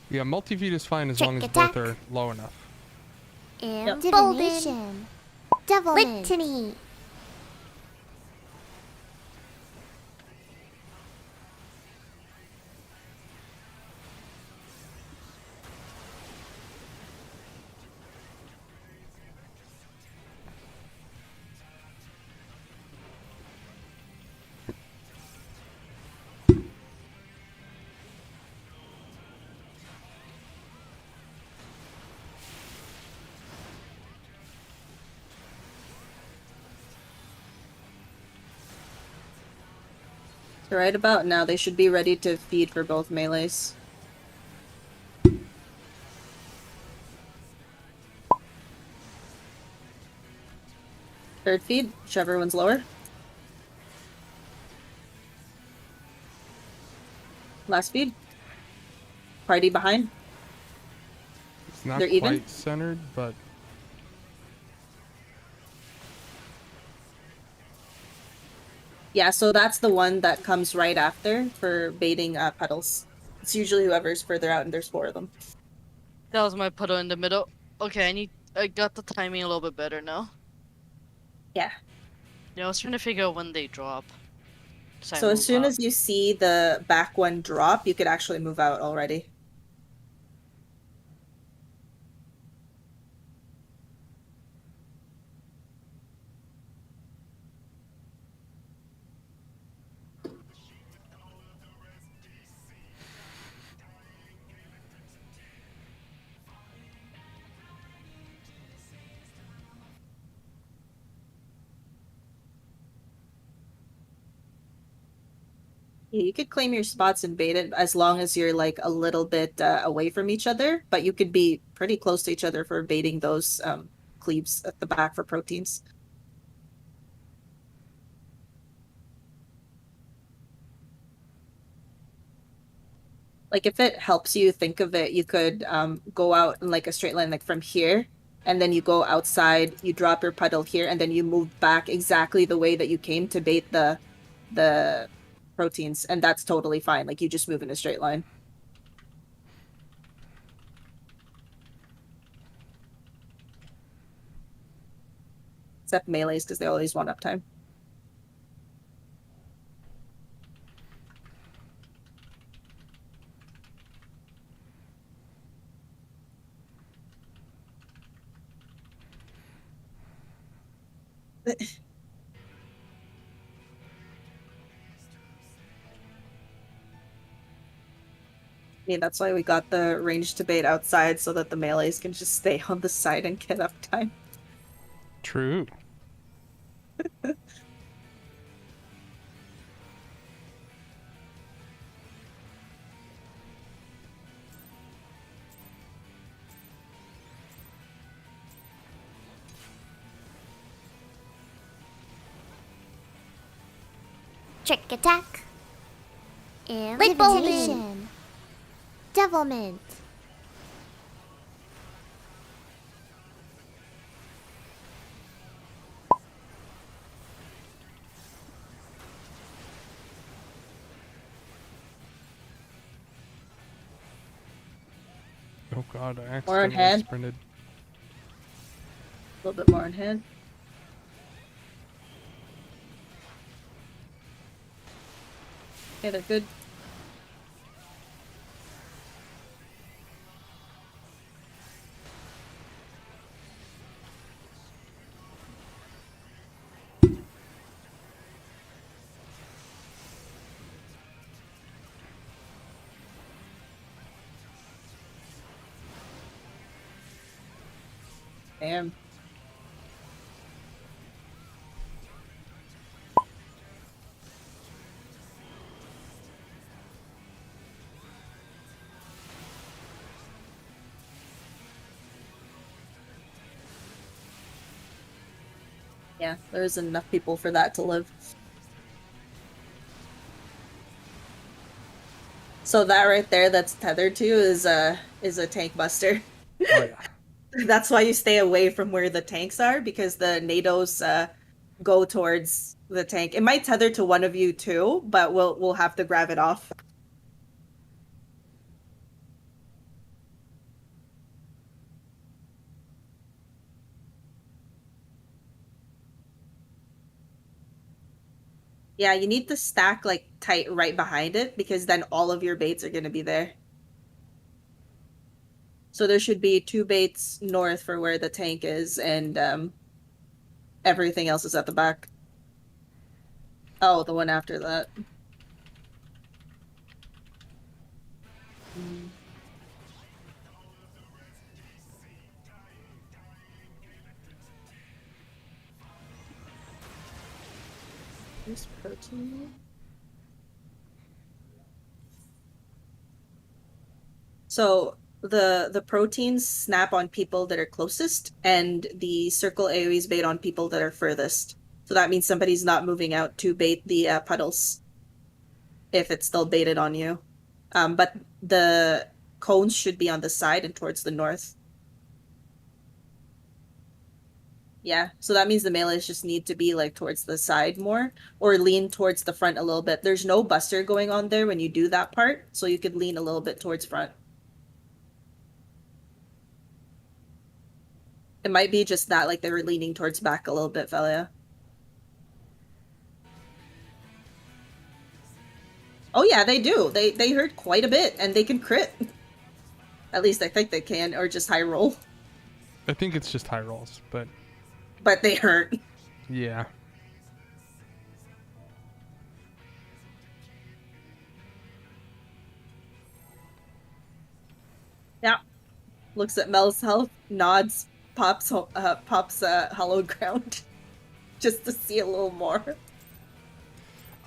yeah, multi-feed is fine as Trick long as attack. both are low enough. Divination. Devilment. Litany. So right about now, they should be ready to feed for both melees. Third feed, whichever one's lower. Last feed. Party behind. It's not They're quite even? centered, but Yeah, so that's the one that comes right after for baiting puddles. It's usually whoever's further out, and there's 4 of them. That was my puddle in the middle. Okay, I got the timing a little bit better now. Yeah. Yeah, I was trying to figure out when they drop. So as soon as you see the back one drop, you could actually move out already. Yeah, you could claim your spots and bait it as long as you're like a little bit away from each other, but you could be pretty close to each other for baiting those cleaves at the back for proteins. Like if it helps you think of it, you could go out in like a straight line, like from here, and then you go outside, you drop your puddle here, and then you move back exactly the way that you came to bait the proteins, and that's totally fine. Like you just move in a straight line. Except melees, because they always want uptime. Yeah, that's why we got the ranged debate outside so that the melees can just stay on the side and get uptime. True. Trick attack. Divination. Devilment. Oh god, I More on accidentally hand. sprinted. A little bit more in hand. Okay, they're good. Damn. Yeah, there's enough people for that to live. So that right there that's tethered to is a tank buster. Oh yeah. That's why you stay away from where the tanks are, because the NATOs go towards the tank. It might tether to one of you too, but we'll have to grab it off. Yeah, you need to stack like tight right behind it, because then all of your baits are going to be there. So there should be 2 baits north for where the tank is, and everything else is at the back. Oh, the one after that. Mm. There's protein. So the proteins snap on people that are closest, and the circle AoEs bait on people that are furthest. So that means somebody's not moving out to bait the puddles if it's still baited on you. But the cones should be on the side and towards the north. Yeah, so that means the melees just need to be like towards the side more, or lean towards the front a little bit. There's no buster going on there when you do that part, so you could lean a little bit towards front. It might be just that, like they were leaning towards back a little bit, Velia. Oh yeah, they do. They hurt quite a bit, and they can crit. At least I think they can, or just high roll. I think it's just high rolls, but But they hurt. yeah. Yeah. Looks at Mel's health, nods, pops hallowed ground, just to see a little more.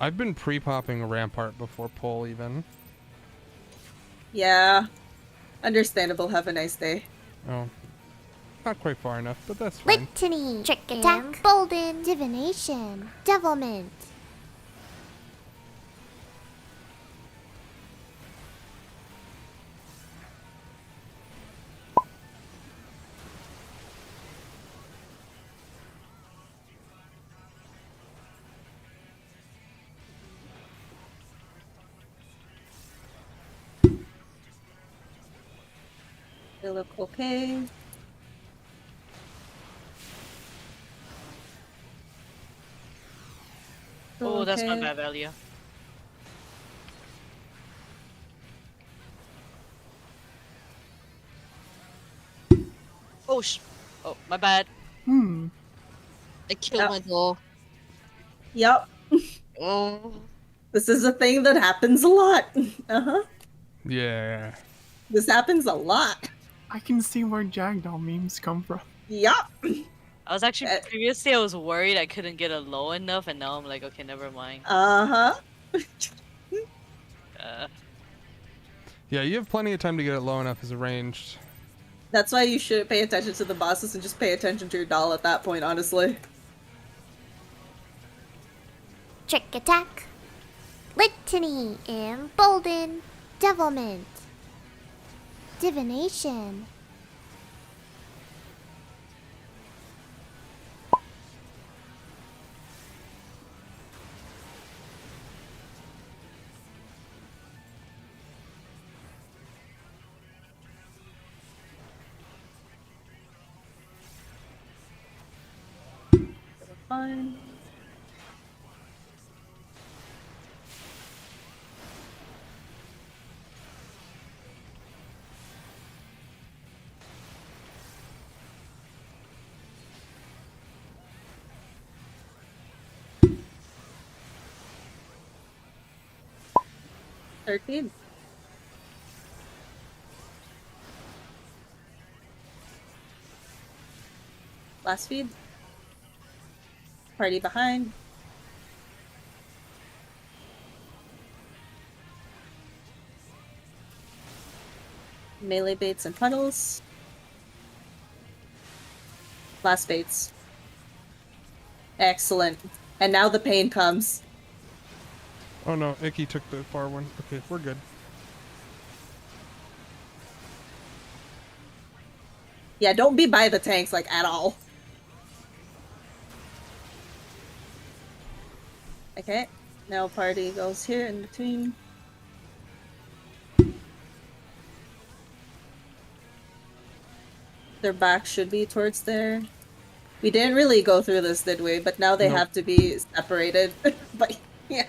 I've been pre-popping Rampart before pull even. Yeah. Understandable. Have a nice day. Oh, not quite far enough, but that's fine. Litany. Trick attack. Embolden. Divination. Devilment. They look okay. Still Oh, that's my okay. bad, Valia. Oh, oh, my bad. I killed Yep. my doll. Yep. Oh. This is a thing that happens a lot. Uh-huh. Yeah. This happens a lot. I can see where Jagdoll memes come from. Yep. I was actually previously I was worried I couldn't get a low enough, and now I'm like, okay, never mind. Uh-huh. Yeah, you have plenty of time to get it low enough as a ranged. That's why you should pay attention to the bosses and just pay attention to your doll at that point, honestly. Trick attack. Litany. Embolden. Devilment. Divination. Fine. $13. Last feed. Party behind. Melee baits and puddles. Last baits. Excellent. And now the pain comes. Oh no, Icky took the far one. Okay, we're good. Yeah, don't be by the tanks, like, at all. Okay. Now party goes here in between. Their back should be towards there. We didn't really go through this, did we? But now they Nope. have to be separated. But yeah,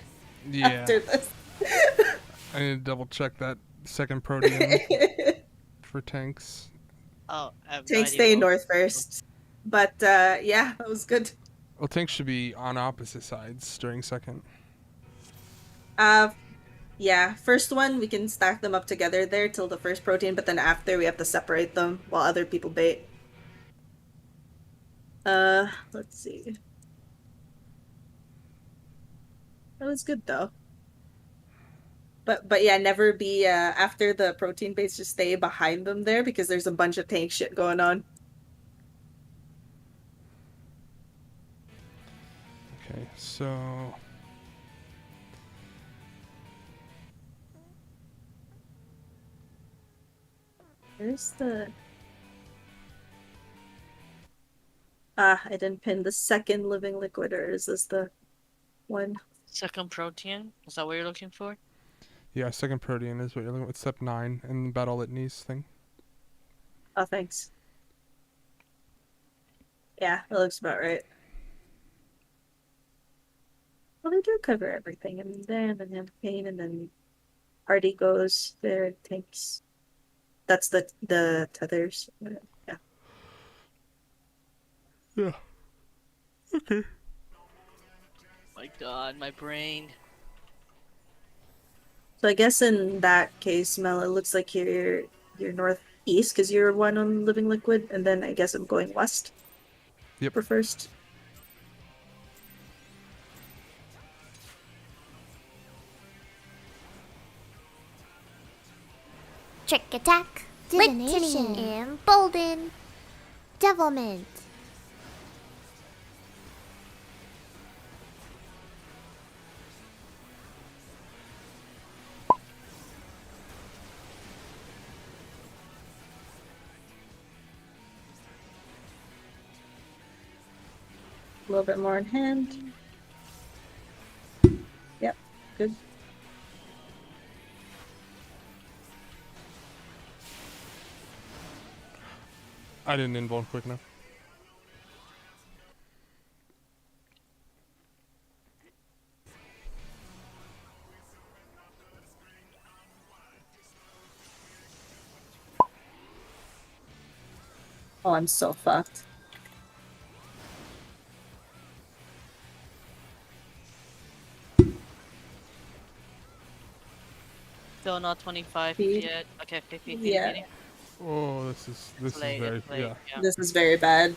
Yeah. after this. I need to double check that second protein for tanks. Oh, I have no Tanks idea stay what- north first. But yeah, that was good. Well, tanks should be on opposite sides during second. Yeah, first one we can stack them up together there till the first protein, but then after we have to separate them while other people bait. Let's see. That was good though. But yeah, never be after the protein baits, just stay behind them there because there's a bunch of tank shit going on. Okay, so Where's the I didn't pin the second living liquid, or is this the one? Second protein? Is that what you're looking for? yeah, second protein is what you're looking at. Step 9 in the battle litanies thing. Oh, thanks. Yeah, that looks about right. Well, they do cover everything. I mean, there, and then have pain, and then Hardy goes there, tanks. That's the tethers. Yeah. Yeah. Okay. My god, my brain. So I guess in that case, Mel, it looks like you're northeast because you're one on living liquid, and then I guess I'm going west. Yep. For first. Trick attack. Divination. Embolden. Devilment. A little bit more in hand. Yep, good. I didn't invuln quick enough. Oh, I'm so fucked. Still not 25 Feed. yet. Okay, 50 feet. Yeah, Oh, this is Late, very it's late. yeah. this is very bad.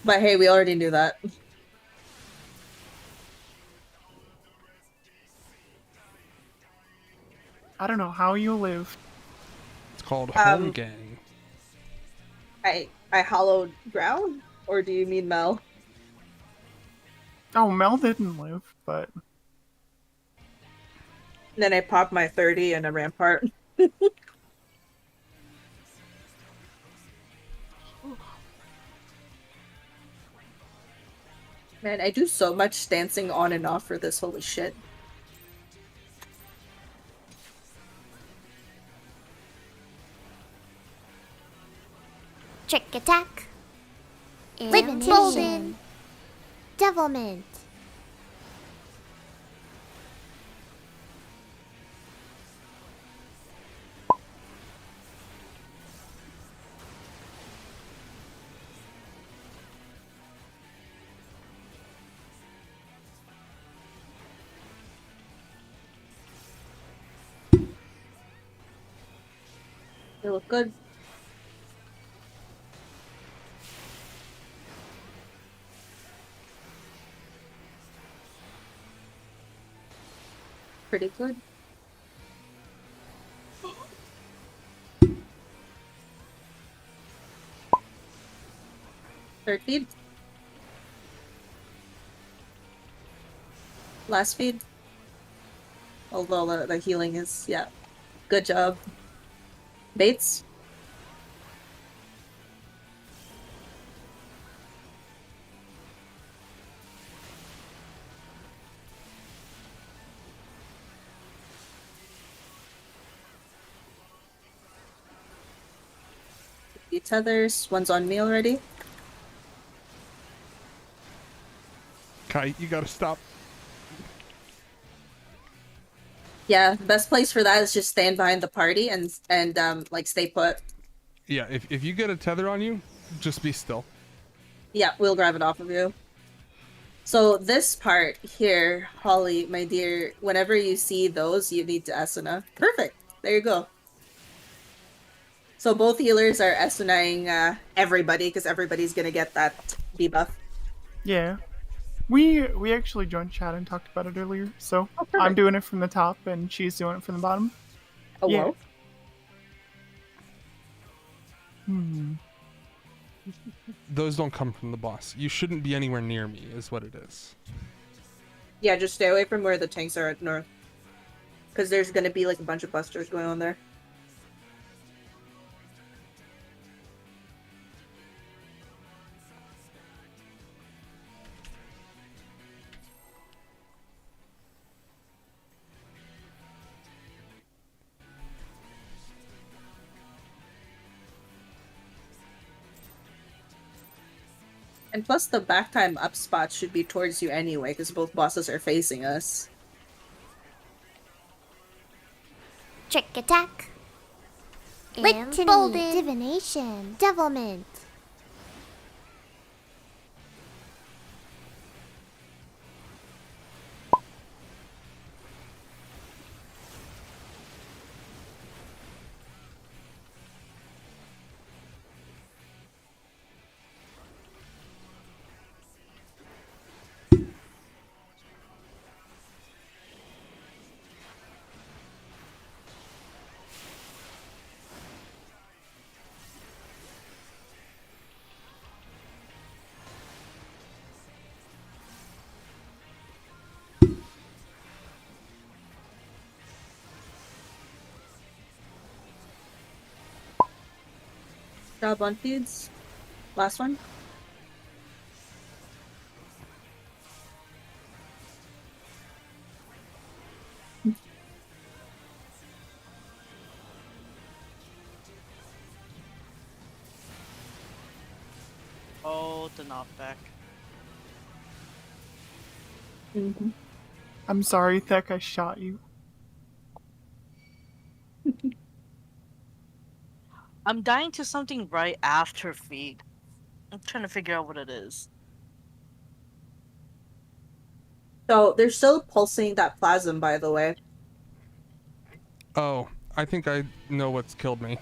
But hey, we already knew that. I don't know how you live. It's called Home Gang. I hollowed ground? Or do you mean Mel? Oh, Mel didn't live, but Then I popped my 30 in a rampart. Man, I do so much dancing on and off for this, holy shit. Trick attack. Embolden. Devilment. They look good. Pretty good. Third feed. Last feed. Although the healing is, yeah. Good job. Bates? The tethers. One's on me already. Kai, you gotta stop. Yeah, the best place for that is just stand behind the party and like stay put. Yeah, if you get a tether on you, just be still. Yeah, we'll grab it off of you. So this part here, Holly, my dear, whenever you see those, you need to Asuna. Perfect. There you go. So both healers are Asunaing everybody because everybody's gonna get that debuff. yeah. We actually joined chat and talked about it earlier, so Oh, perfect. I'm doing it from the top and she's doing it from the bottom. Oh, Yeah. whoa. Those don't come from the boss. You shouldn't be anywhere near me, is what it is. Yeah, just stay away from where the tanks are at north. Because there's gonna be like a bunch of busters going on there. And plus the back time up spot should be towards you anyway, because both bosses are facing us. Trick attack. Embolden. Divination. Devilment. Job on feeds. Last one. Oh, the knockback. Mm-hmm. I'm sorry, Thick, I shot you. I'm dying to something right after feed. I'm trying to figure out what it is. So they're still pulsing that plasm, by the way. Oh, I think I know what's killed me.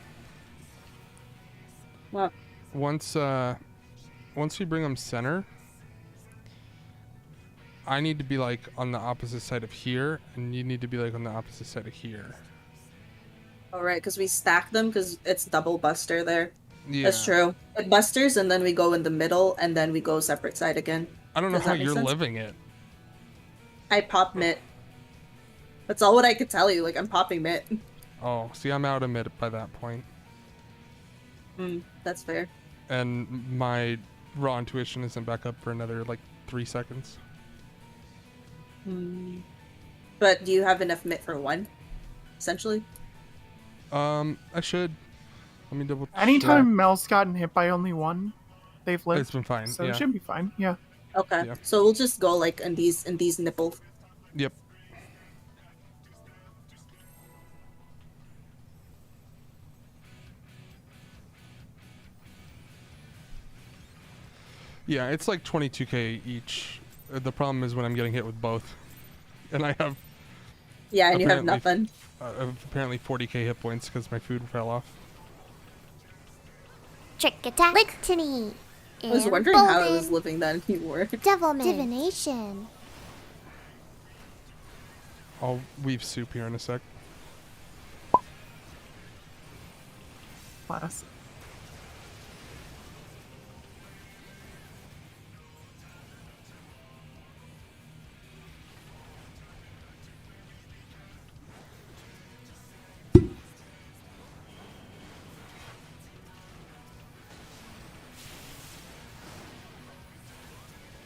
What? Once we bring them center, I need to be like on the opposite side of here, and you need to be like on the opposite side of here. All right, because we stack them because it's double Buster there. Yeah. That's true. It Busters, and then we go in the middle, and then we go separate side again. I don't know Does how that make you're sense? living it. I pop Mitt. That's all what I could tell you. Like, I'm popping Mitt. Oh, see, I'm out of mid by that point. That's fair. And my raw intuition isn't back up for another like 3 seconds. But do you have enough Mitt for one? Essentially? I should. Let me double check. Anytime Mel's gotten hit by only one, they've lived. It's been fine, So yeah. it should be fine. Yeah. Okay. Yeah. So we'll just go like in these nipples. Yep. Yeah, it's like 22k each. The problem is when I'm getting hit with both. And I have Yeah, and you have Apparently- nothing. apparently 40k hit points because my food fell off. Trick attack. Lictony. I was wondering how I was living that anymore. Devilment. Divination. I'll weave soup here in a sec. Class.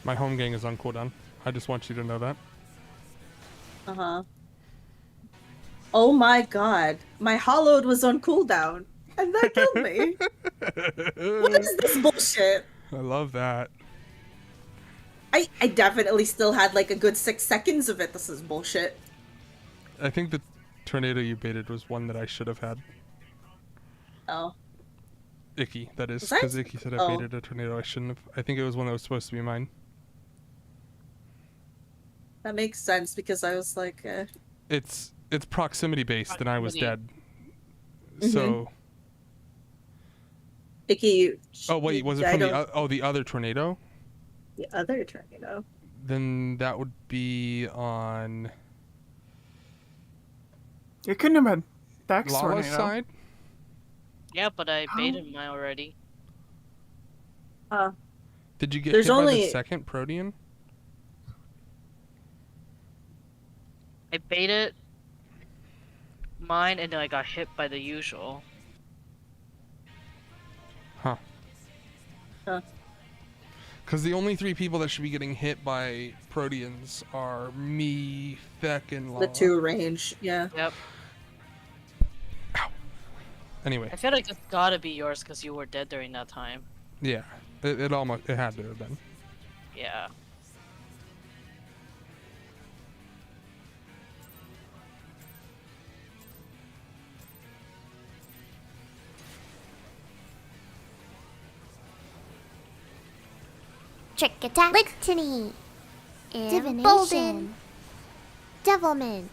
My home gang is on cooldown. I just want you to know that. Uh-huh. Oh my god. My hollowed was on cooldown. And that killed me. What is this bullshit? I love that. I definitely still had like a good 6 seconds of it. This is bullshit. I think the tornado you baited was one that I should have had. Oh. Icky, that is. Was I? Because Icky said I Oh. baited a tornado. I shouldn't have. I think it was one that was supposed to be mine. That makes sense because I was like, It's proximity based, and I was dead. Mhm. So. Icky. Oh wait, was it I from don't- the other tornado? the other tornado? Then that would be on It couldn't have been Dex Lala's tornado. side. Yeah, but I baited mine already. Did you get There's hit by only- the second Protean? I baited mine and then I got hit by the usual. Huh. Huh. Because the only 3 people that should be getting hit by Proteans are me, Feck, and Lala. The 2 range, yeah. Yep. Anyway, I feel like it's gotta be yours because you were dead during that time. yeah, it had to have been. Yeah. Trick attack. Lictony. Divination. Devilment.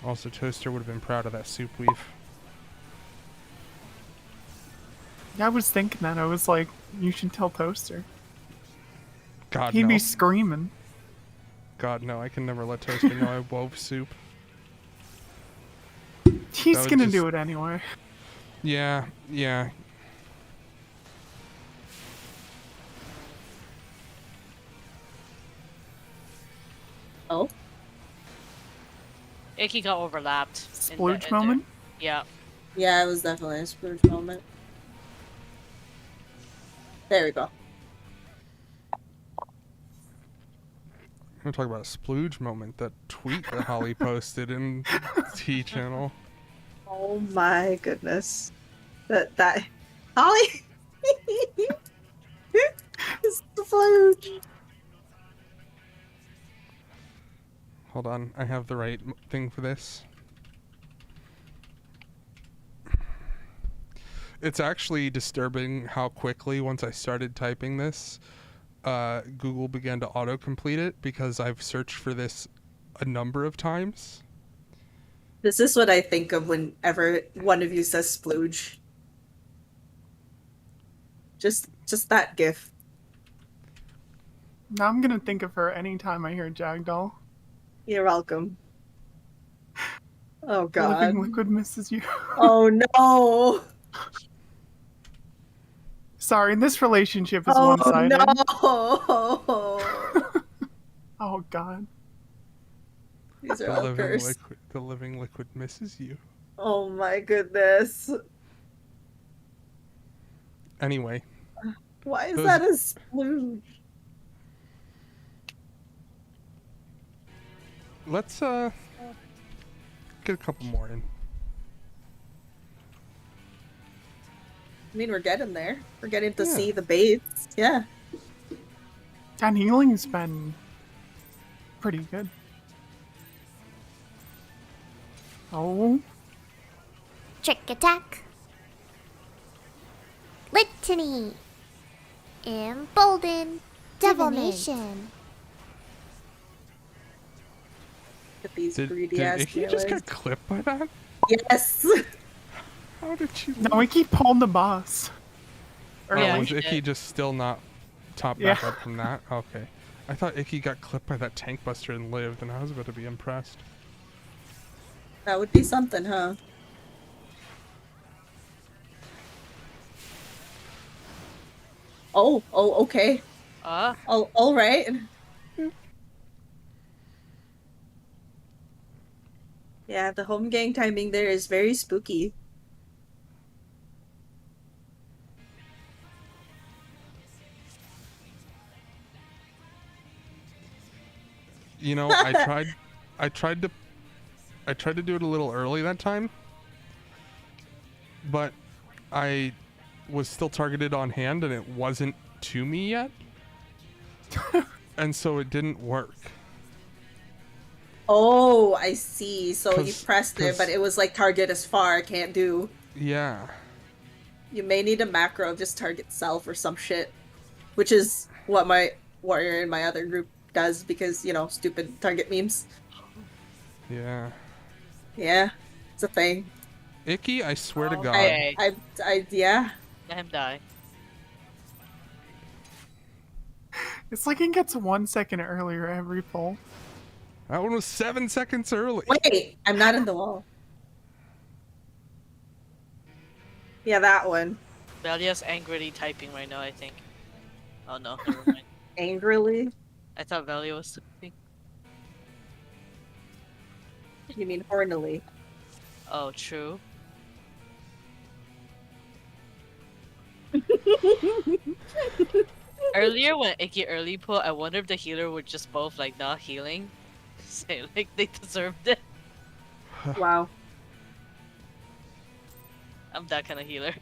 Also, Toaster would have been proud of that soup weave. Yeah, I was thinking that. I was like, you should tell Toaster. God He'd no. be screaming. God no, I can never let Toaster know I wove soup. He's would gonna just- do it anyway. Yeah. Oh? Icky got overlapped. in the Splooge ender. moment. Yeah. Yeah, it was definitely a splooge moment. There we go. I'm gonna talk about a splooge moment. That tweet that Holly posted in T channel. Oh my goodness. That Holly it's the splooge. Hold on, I have the right thing for this. It's actually disturbing how quickly, once I started typing this, Google began to autocomplete it because I've searched for this a number of times. This is what I think of whenever one of you says splooge. Just that gif. Now I'm gonna think of her anytime I hear Jagdoll. You're welcome. Oh The living god. liquid misses you. Oh no. Sorry, this relationship is Oh one-sided. no. Oh god. These are all cursed. The living liquid misses you. Oh my goodness. Anyway, Why is Those- that a splooge? let's get a couple more in. I mean, we're getting there. We're getting to Yeah. see the baits. Yeah. And healing's been pretty good. Oh, Trick attack. Litany. Embolden. Divination. Get these Did greedy ass Icky just healers. get clipped by that? Yes. How did she? no, we keep pulling the boss. Early. Yeah, was he Icky did. just still not top back Yeah. up from that? Okay. I thought Icky got clipped by that tank buster and lived, and I was about to be impressed. That would be something, huh? Oh, okay. Oh, all right. Yeah, the home gang timing there is very spooky. You know, I tried to do it a little early that time, but I was still targeted on hand and it wasn't to me yet. And so it didn't work. Oh, I see. So you 'Cause- pressed it, but 'cause- it was like target as far, can't do. Yeah. You may need a macro of just target self or some shit. Which is what my warrior in my other group does because, you know, stupid target memes. Yeah. Yeah, it's a thing. Icky, I swear to God. Okay. Yeah. Let him die. It's like it gets 1 second earlier every pull. That one was 7 seconds early. Wait, I'm not in the wall. Yeah, that one. Valia's angrily typing right now, I think. Oh no, never mind. Angrily? I thought Valia was typing. You mean hornily? Oh, true. Earlier when Icky early put, I wonder if the healer were just both like not healing. Say like they deserved it. Wow. I'm that kind of healer.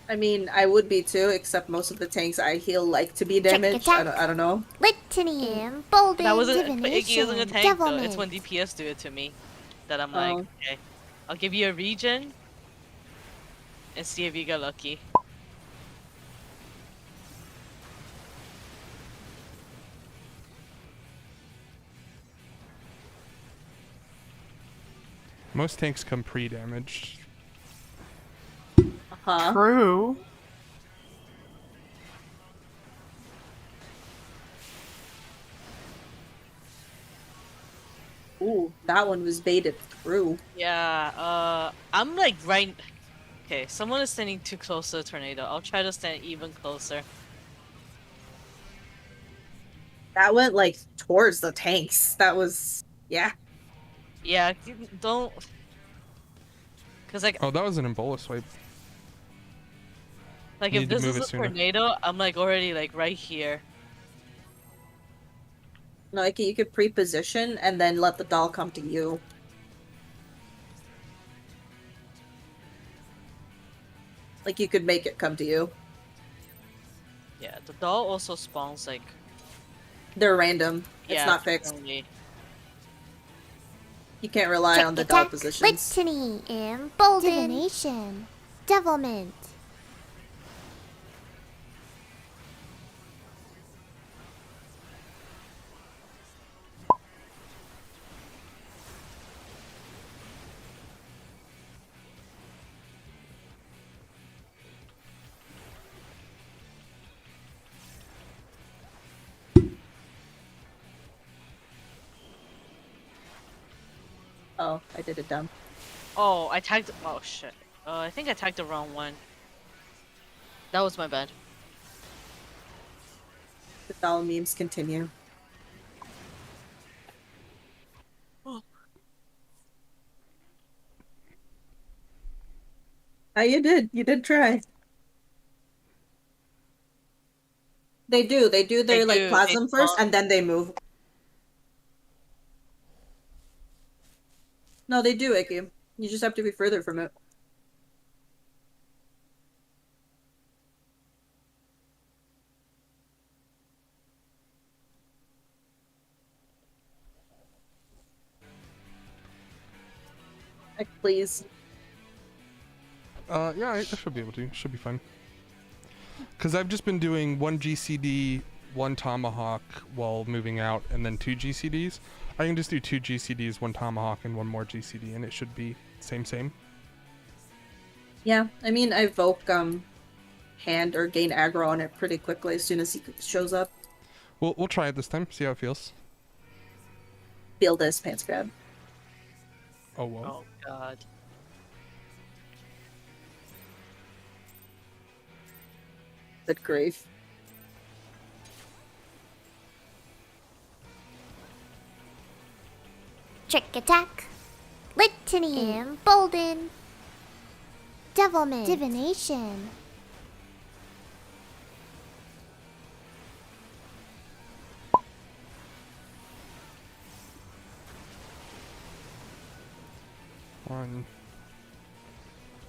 I mean, I would be too, except most of the tanks I heal like to be damaged. I don't know. Litany. Embolden. That wasn't Icky isn't a Divination. tank though. It's Devilment. when DPS do it to me that I'm like, Oh. okay, I'll give you a regen and see if you get lucky. Most tanks come pre-damaged. Huh? True. Ooh, that one was baited through. Yeah, I'm like right. Okay, someone is standing too close to the tornado. I'll try to stand even closer. That went like towards the tanks. That was yeah. Yeah, don't. Cause Oh, that was an Ebola swipe. like if Need to this move is it a sooner. tornado, I'm like already like right here. No, like you could pre-position and then let the doll come to you. Like you could make it come to you. Yeah, the doll also spawns like They're random. It's yeah, not fixed. differently. You can't rely Trick on the doll attack, positions. litany, embolden, divination, devilment. Oh, I did it dumb. Oh, I tagged. Oh shit. I think I tagged the wrong one. That was my bad. The doll memes continue. Ah, you did. You did try. They do. They do They their like do. They plasm first, spawn. and then they move. No, they do, Icky. You just have to be further from it. Like, please. Yeah, I should be able to. Should be fine. Because I've just been doing one GCD, one Tomahawk while moving out, and then 2 GCDs. I can just do 2 GCDs, one Tomahawk, and one more GCD, and it should be same. Yeah, I mean, I evoke hand or gain aggro on it pretty quickly as soon as he shows up. We'll try it this time. See how it feels. Feel this, pants grab. Oh whoa. Oh god. Good grief. Trick attack, litany, embolden, devilment, divination. One,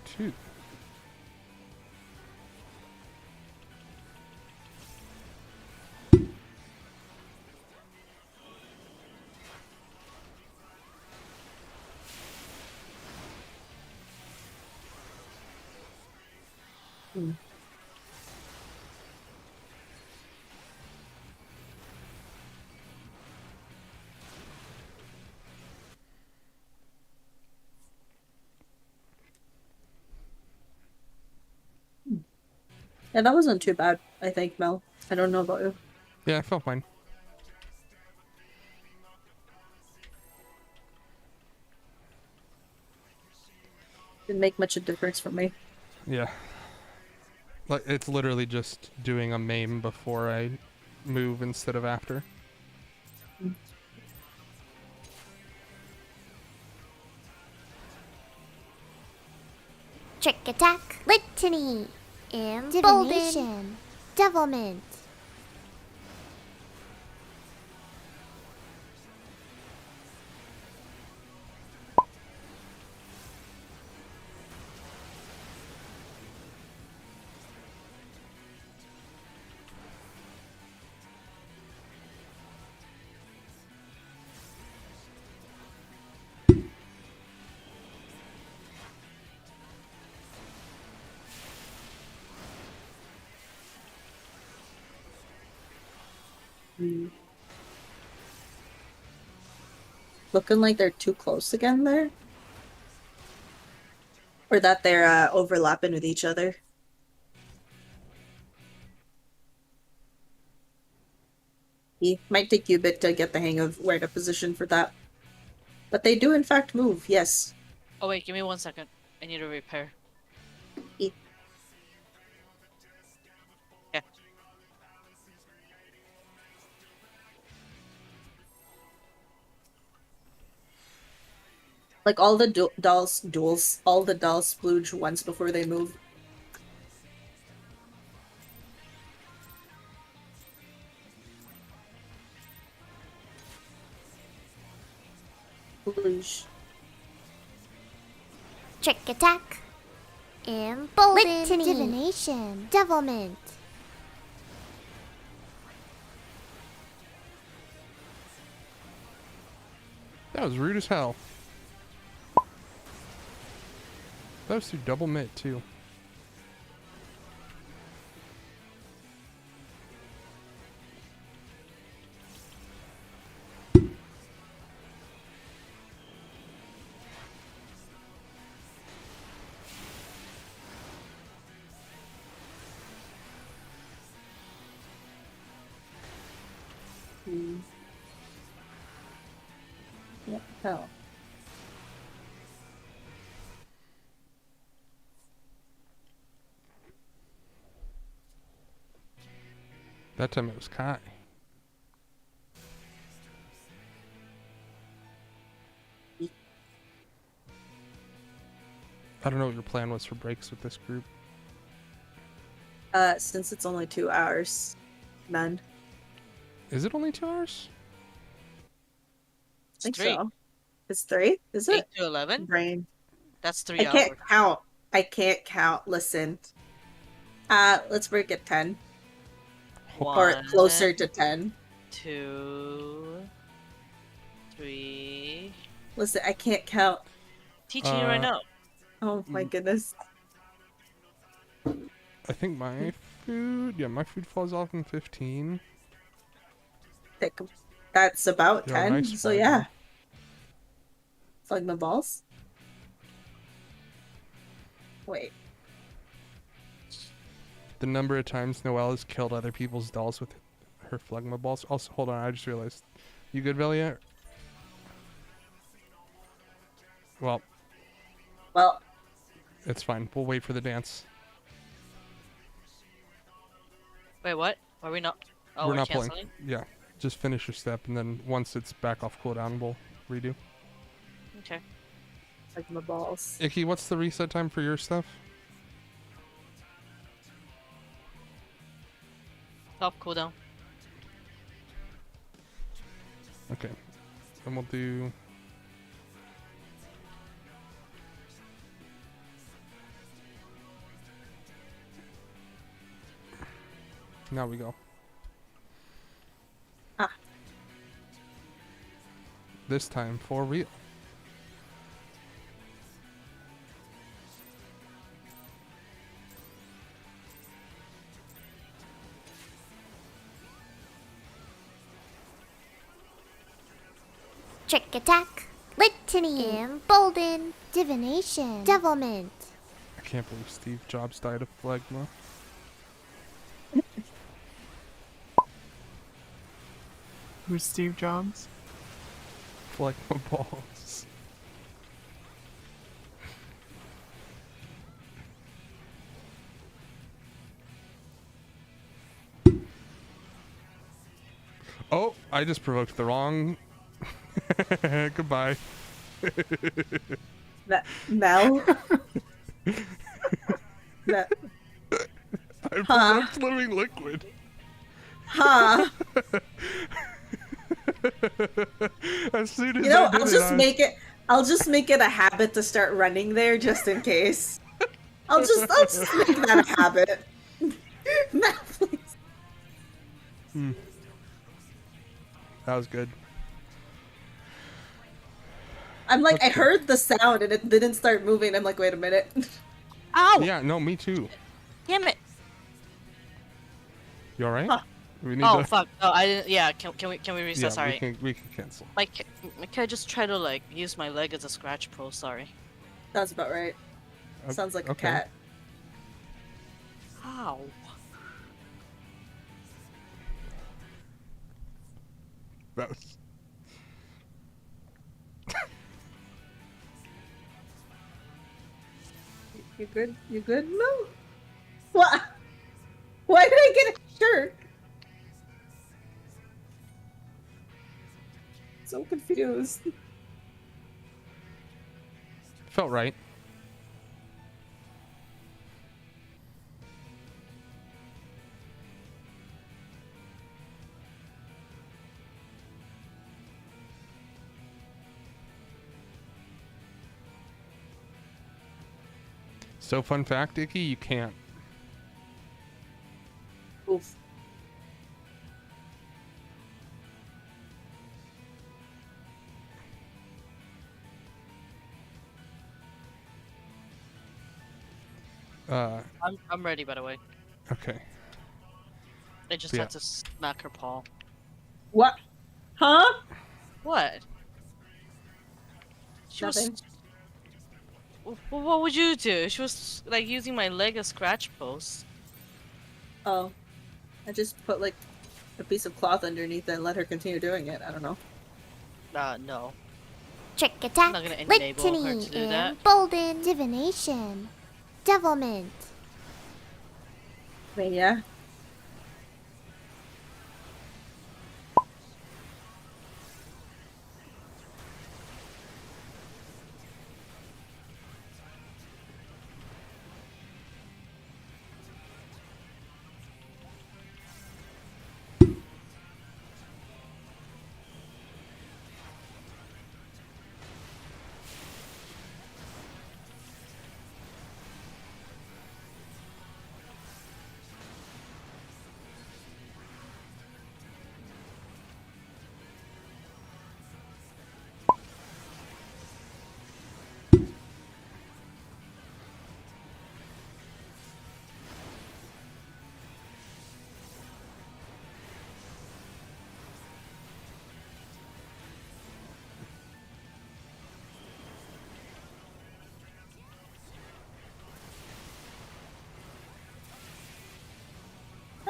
two. Yeah, that wasn't too bad, I think, Mel. I don't know about you. Yeah, I felt fine. Didn't make much of a difference for me. Yeah. Like it's literally just doing a maim before I move instead of after. Trick attack, litany, embolden, devilment. Looking like they're too close again there. Or that they're overlapping with each other. It might take you a bit to get the hang of where to position for that. But they do in fact move, yes. Oh wait, give me 1 second. I need to repair. E- Yeah. Like all the all the dolls splooge once before they move. Splooge. Trick attack. Embolden. Divination. Devilment. That was rude as hell. That was through double mitt too. What the hell? That time it was Kai. I don't know what your plan was for breaks with this group. Since it's only 2 hours, none. Is it only 2 hours? I think 3. so. It's 3? Is 8 it? to 11? Brain. That's 3 I hours. can't count. I can't count. Listen. Let's break it 10. Or One, closer to 10. 2, 3. Listen, I can't count. Teaching you right now. Oh my goodness. I think my food, my food falls off in 15. That's about Yeah, 10. nice So one. yeah. Phlegma balls. Wait. The number of times Noelle has killed other people's dolls with her phlegma balls. Also, hold on, I just realized. You good, Velia? Well, Well, it's fine. We'll wait for the dance. Wait, what? Are we not? Oh, We're we're not canceling? playing. Yeah. Just finish your step, and then once it's back off cooldown, we'll redo. Okay. phlegma balls. Icky, what's the reset time for your stuff? Off cooldown. Okay. And we'll do... Now we go. Ah. This time for real. Trick attack. Litany. Embolden. Divination. Devilment. I can't believe Steve Jobs died of phlegma. Who's Steve Jobs? Phlegma balls. Oh, I just provoked the wrong. Goodbye. Mel? That, I Huh. provoked living liquid. huh. As soon as You know, I did I'll just make it a habit to start running there just in case. I'll just make that a habit. Mel, please. that was good. I'm like, I That's good. heard the sound and it didn't start moving. I'm like, wait a minute. Ow! Yeah, no, me too. Damn it! You all right? Huh. We need Oh to. fuck! Oh, I didn't. Yeah, can we reset? Yeah, Sorry. we can cancel. Like, can I just try to like use my leg as a scratch pro? Sorry. Sounds about right. O- Sounds like a okay. cat. Ow! That was... You good? You good? No. What? Why did I get a shirt? So confused. Felt right. So fun fact, Icky, you can't. Oof. I'm ready, by the way. Okay. I just Yeah. had to smack her paw. What? Huh? What? She Nothing. was. What would you do? She was like using my leg as scratch post. Oh, I just put like a piece of cloth underneath and let her continue doing it. I don't know. No. Trick I'm attack, not gonna enable her litany, to do that. embolden, divination, devilment. But yeah.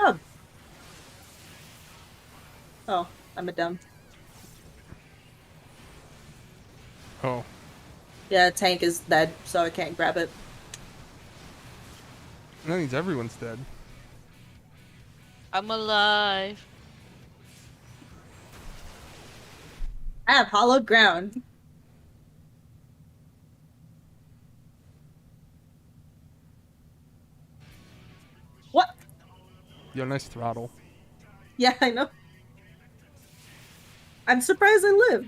Oh. Oh, I'm a dumb. Oh. Yeah, tank is dead, so I can't grab it. That means everyone's dead. I'm alive. I have hollowed ground. What? Yo, nice throttle. Yeah, I know. I'm surprised I lived.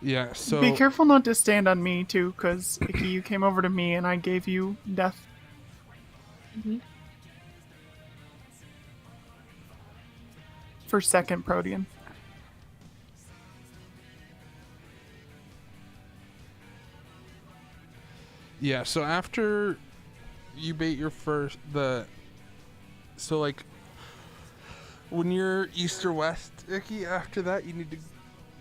Yeah, so... Be careful not to stand on me too, because Icky, you came over to me and I gave you death. For second Protean. Yeah, so after you bait your first... So, like... When you're east or west, Icky, after that, you need to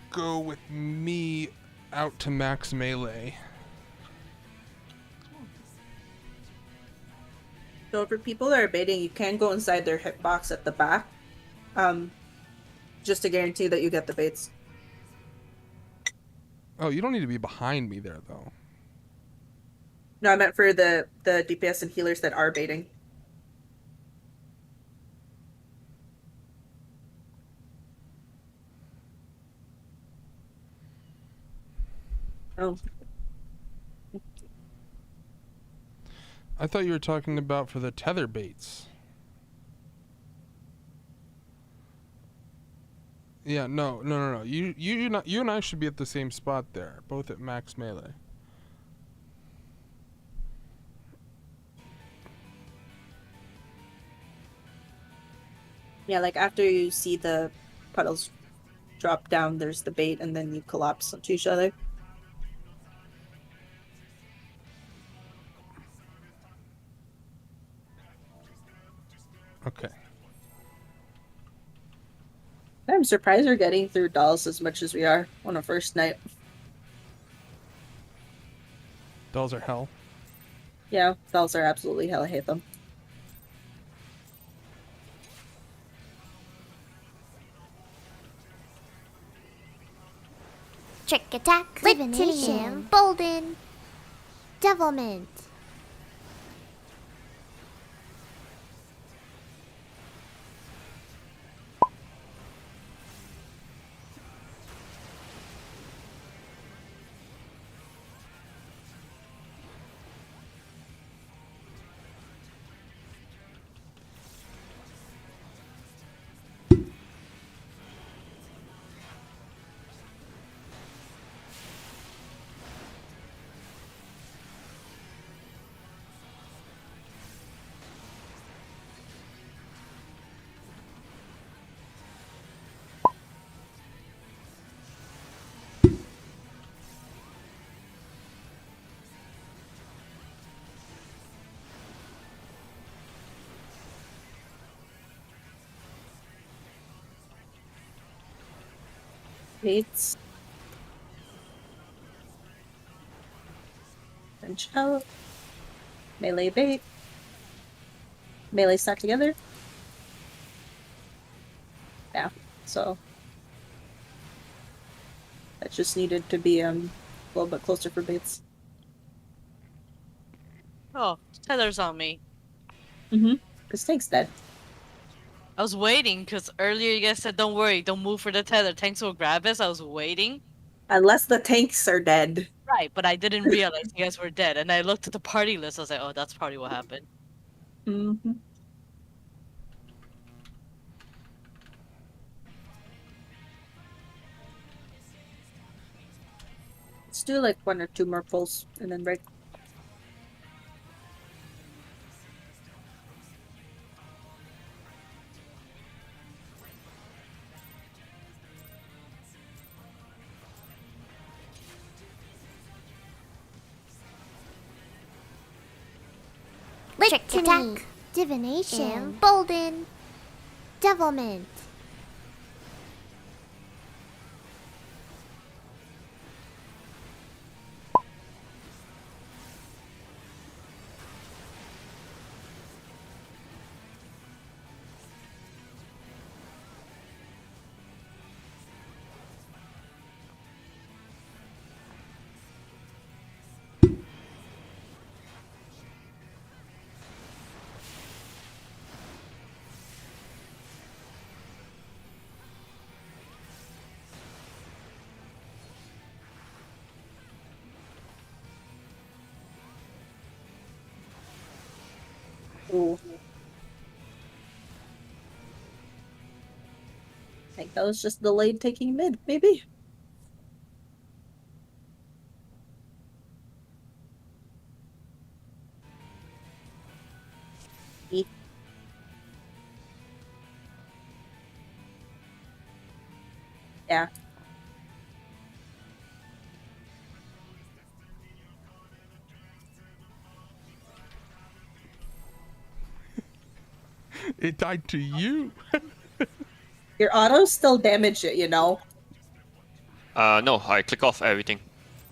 go with me out to max melee. So for people that are baiting, you can go inside their hitbox at the back. Just to guarantee that you get the baits. Oh, you don't need to be behind me there, though. No, I meant for the DPS and healers that are baiting. Oh. I thought you were talking about for the tether baits. Yeah, no. You and I should be at the same spot there, both at max melee. Yeah, like after you see the puddles drop down, there's the bait, and then you collapse onto each other. Okay. I'm surprised we're getting through dolls as much as we are on a first night. Dolls are hell. Yeah, dolls are absolutely hell. I hate them. Trick attack, litany, embolden, devilment. Baits. Punch out. Melee bait. Melee stack together. Yeah, so that just needed to be a little bit closer for baits. Oh, tether's on me. Because Tank's dead. I was waiting because earlier you guys said, "Don't worry, don't move for the tether. Tanks will grab us." I was waiting. Unless the tanks are dead. Right, but I didn't realize you guys were dead. And I looked at the party list. I was like, "Oh, that's probably what happened." Mm-hmm. Let's do like 1 or 2 more pulls and then break. Litany. Attack. Divination. Embolden. Devilment. Ooh. I think that was just delayed taking mid, maybe. E. Yeah. It died to you. Your autos still damage it, you know? No, I click off everything.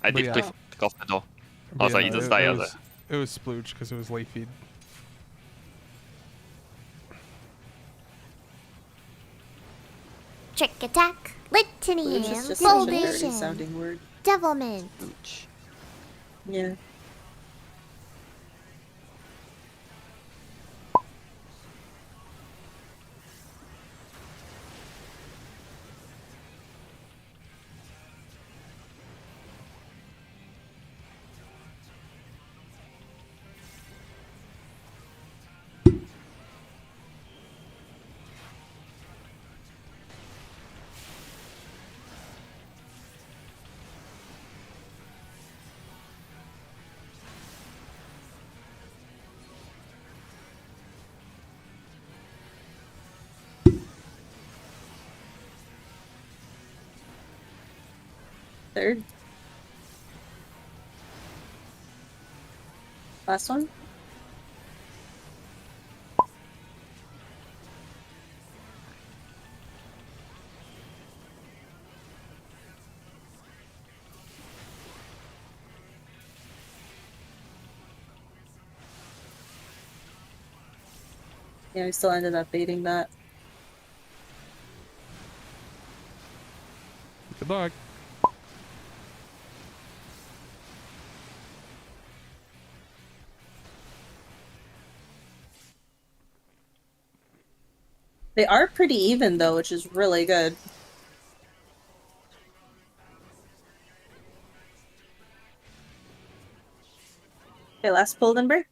I But did yeah. click off the door. I But was like, yeah, you just it die was, it was splooge because it was late feed. Trick attack. Litany. Which is just such a dirty Embolden. sounding word. Devilment. Yeah. Third. Last one. Yeah, we still ended up baiting that. Good luck. They are pretty even though, which is really good. Okay, last pull then break.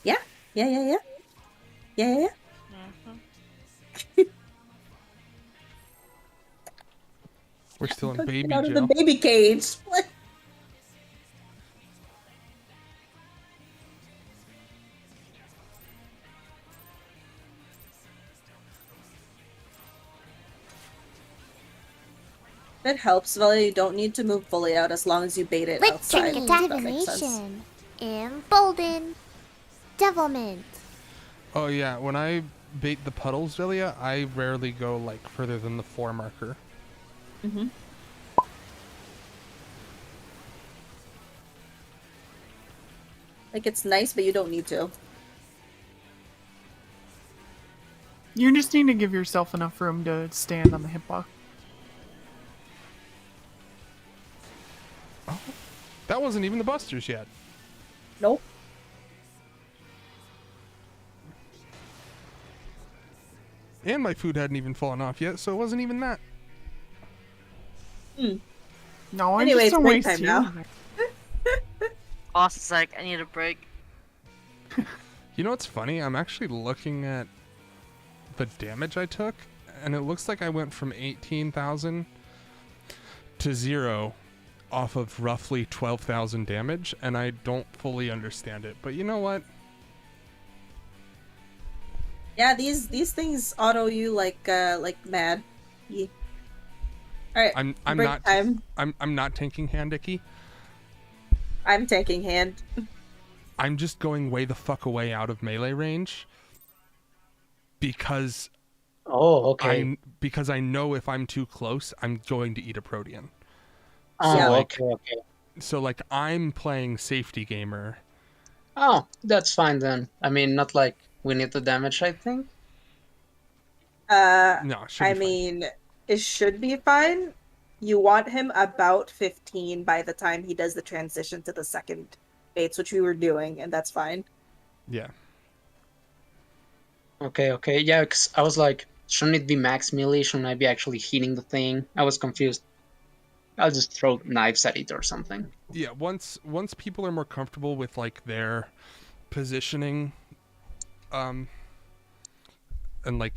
Yeah. Yeah, yeah, yeah. Yeah, yeah, yeah. We're still in Don't baby get out of jail. the baby cage. What? It helps, Valley. You don't need to move fully out as long as you bait it outside. Litany. If that makes sense. Divination. Embolden. Devilment. Oh yeah, when I bait the puddles, Zelia, I rarely go like further than the 4 marker. Mm-hmm. Like it's nice, but you don't need to. You just need to give yourself enough room to stand on the hitbox. Oh, that wasn't even the busters yet. Nope. And my food hadn't even fallen off yet, so it wasn't even that. No, I Anyway, just it's don't break waste time you. now. Boss is like, I need a break. You know what's funny? I'm actually looking at the damage I took, and it looks like I went from 18,000 to 0 off of roughly 12,000 damage, and I don't fully understand it. But you know what? Yeah, these things auto you like mad. Yeah. All right, I'm break not time. I'm not tanking hand, Icky. I'm tanking hand. I'm just going way the fuck away out of melee range because Oh, okay. I know if I'm too close, I'm going to eat a protean. So Yeah. Oh, like okay. so like I'm playing safety gamer. Oh, that's fine then. I mean, not like we need the damage, I think. No, it should I be fine. mean, it should be fine. You want him about 15 by the time he does the transition to the second baits, which we were doing, and that's fine. Yeah. Okay. Yeah, 'cause I was like, shouldn't it be max melee? Shouldn't I be actually hitting the thing? I was confused. I'll just throw knives at it or something. Yeah, once people are more comfortable with like their positioning and like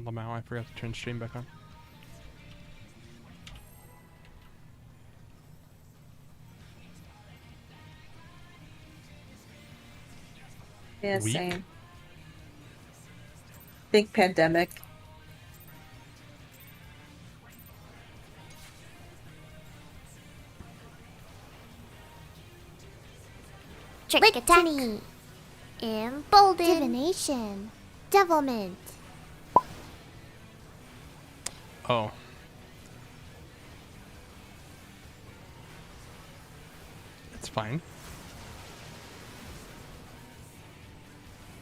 Lamau, I forgot to turn stream back on. Yeah, Weak? same. Think pandemic. Trick attack. Embolden. Divination. Devilment. Oh. It's fine.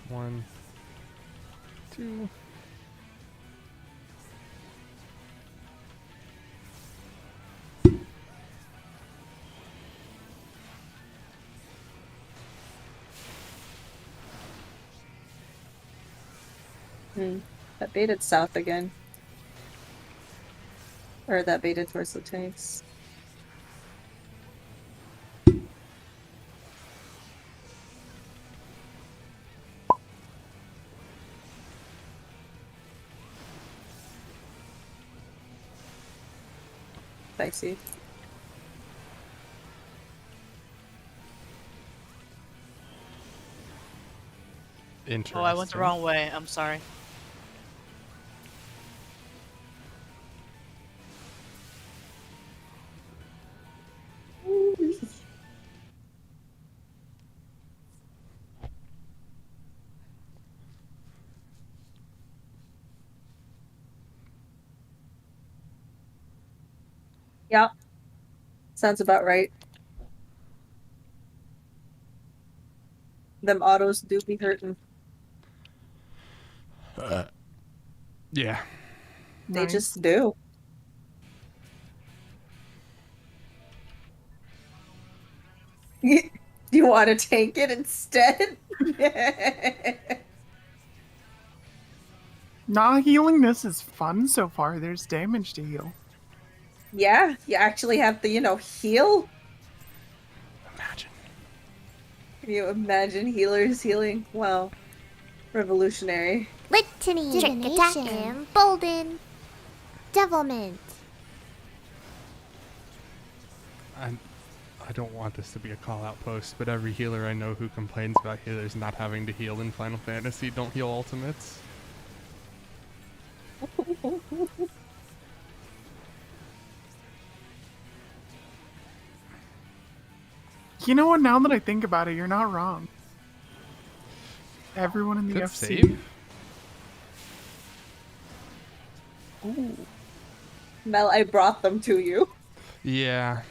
1, 2. That baited south again. Or that baited towards the tanks. I see. Interesting. Oh, I went the wrong way. I'm sorry. Yeah. Sounds about right. Them autos do be hurting. Yeah. They Nice. just do. You want to take it instead? Nah, healing this is fun so far. There's damage to heal. Yeah, you actually have to, heal. Imagine. Can you imagine healers healing? Wow. Revolutionary. Litany. Divination. Embolden. Devilment. I don't want this to be a call-out post, but every healer I know who complains about healers not having to heal in Final Fantasy don't heal ultimates. You know what? Now that I think about it, you're not wrong. Everyone in the Good FC. save. Ooh. Mel, I brought them to you. Yeah.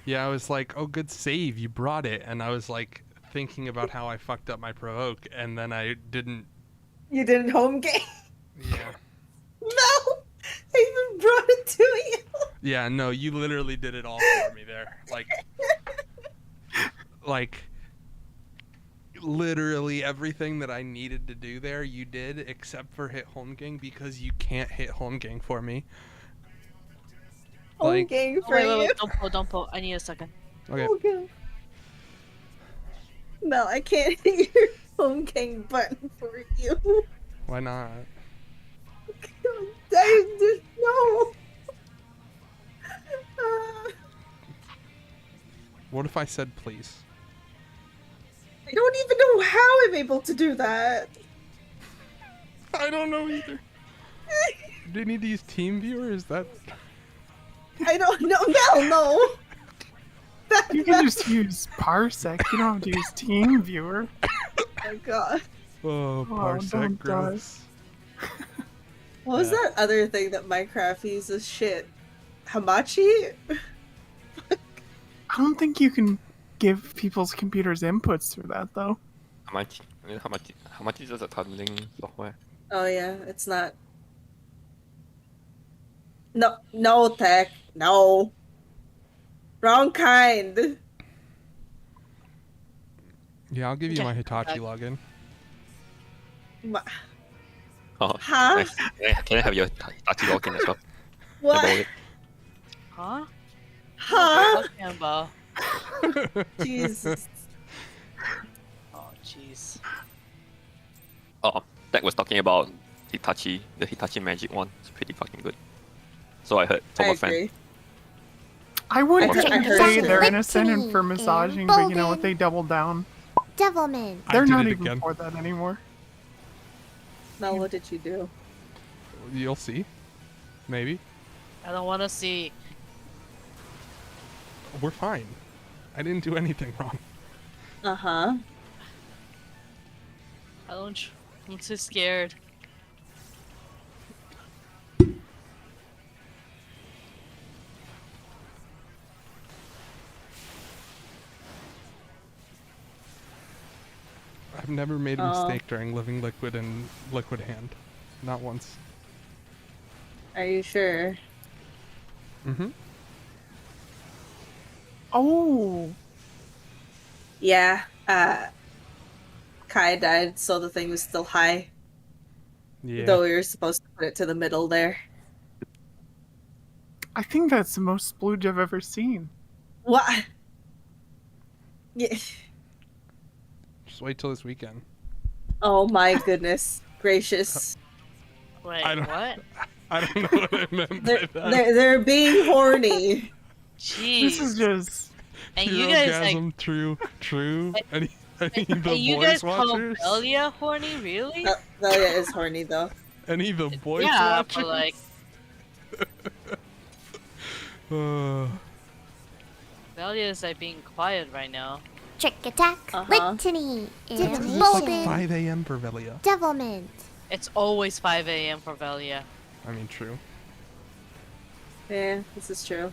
Yeah, I was like, oh, good save, you brought it. And I was like thinking about how I fucked up my provoke, and then I didn't. You didn't home game. Yeah. Mel, I even brought it to you. Yeah, no, you literally did it all for me there. Like, literally everything that I needed to do there, you did, except for hit home gang, because you can't hit home gang for me. Home Like, game Oh, for you. wait, don't pull. I need a second. okay. Okay. Mel, I can't hit your home game button for you. Why not? I just no. What if I said please? I don't even know how I'm able to do that. I don't know either. Do you need to use TeamViewer? Is that... I don't know. Mel, no. You can just use Parsec. You don't have to use TeamViewer. Oh my god. Oh, Parsec, don't die. gross. What was that other thing that Minecraft uses? Shit. Hamachi? I don't think you can give people's computers inputs through that, though. How much is the tunneling software? Oh yeah, it's not. No, tech. No. Wrong kind. Yeah, I'll give you Okay, my Hitachi okay. login. Oh, Huh? nice. Can I have your Hitachi login as well? I borrow What? it. Huh? Huh? Talking about? Jesus. Oh, jeez. Oh, Tech was talking about the Hitachi magic one. It's pretty fucking good. So I heard from I a fan. agree. I would I heard say so. they're innocent and for Victory massaging, and but you know what? Bolden. They doubled down. Devilment. I They're did not it even again. for that anymore. Mel, what did you do? You'll see. Maybe. I don't want to see. We're fine. I didn't do anything wrong. Uh-huh. I'm too scared. I've never made a Oh. mistake during living liquid and liquid hand. Not once. Are you sure? Mm-hmm. Oh, Yeah. Kai died, so the thing was still high. Yeah. Though we were supposed to put it to the middle there. I think that's the most splooge I've ever seen. What? Yeah. Just wait till this weekend. Oh my goodness gracious. Wait, I don't- what? I don't know what I meant They're, by that. they're being horny. Jeez. This is just. And Pure you guys like, orgasm, true. Any the and you boys guys call watchers? Belia horny? Really? Thalia is horny though. Any the boys yeah, watchers? but like, Uh, Belia is like being quiet right now. Trick attack. Uh-huh. Litany. it's And like Bolden. 5 a.m. for Velia. Devilment. It's always 5 a.m. for Belia. I mean, true. Yeah, this is true.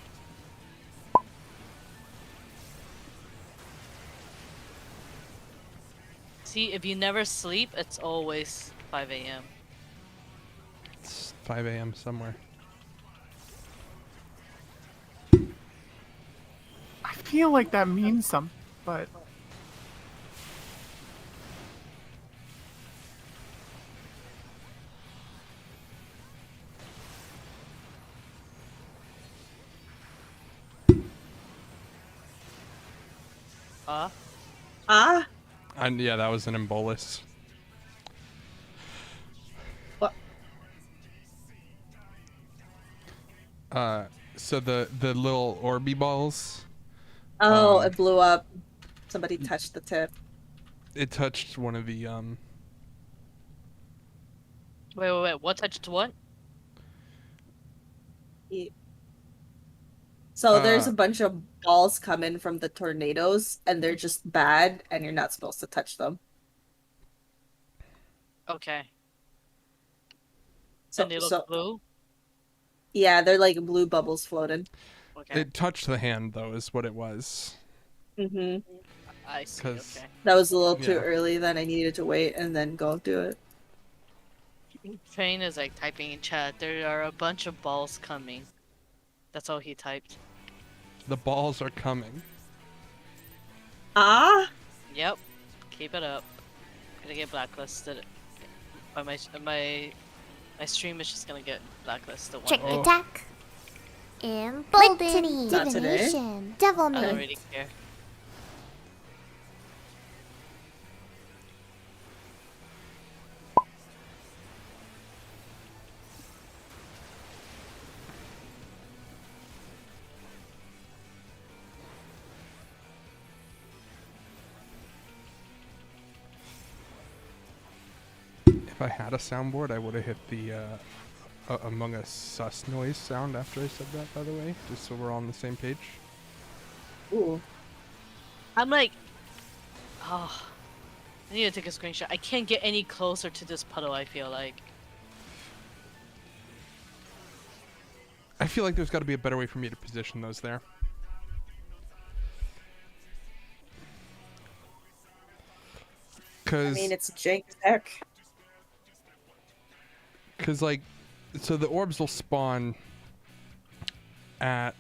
See, if you never sleep, it's always 5 a.m. It's 5 a.m. somewhere. I feel like that means something, but. Ah? And yeah, that was an embolus. What? So the little Orby balls, Oh, Um, it blew up. Somebody touched the tip. it touched one of the Wait. What touched what? So there's Uh, a bunch of balls coming from the tornadoes, and they're just bad, and you're not supposed to touch them. Okay. So, And they look so blue? yeah, they're like blue bubbles floating. Okay. It touched the hand though, is what it was. Mm-hmm. I see. 'cause- Okay. That was a little too Yeah. early. Then I needed to wait and then go do it. Train is like typing in chat. There are a bunch of balls coming. That's all he typed. The balls are coming. Ah? Yep. Keep it up. Gonna get blacklisted. By my stream is just gonna get blacklisted. one Trick day. Oh. attack. And Bolden. Not today. Divination. I Devilment. don't really care. If I had a soundboard, I would have hit the Among Us sus noise sound after I said that, by the way, just so we're all on the same page. Ooh. I'm like, oh, I need to take a screenshot. I can't get any closer to this puddle. I feel like. I feel like there's got to be a better way for me to position those there. I Cause, mean, it's jank as heck. like, so the orbs will spawn at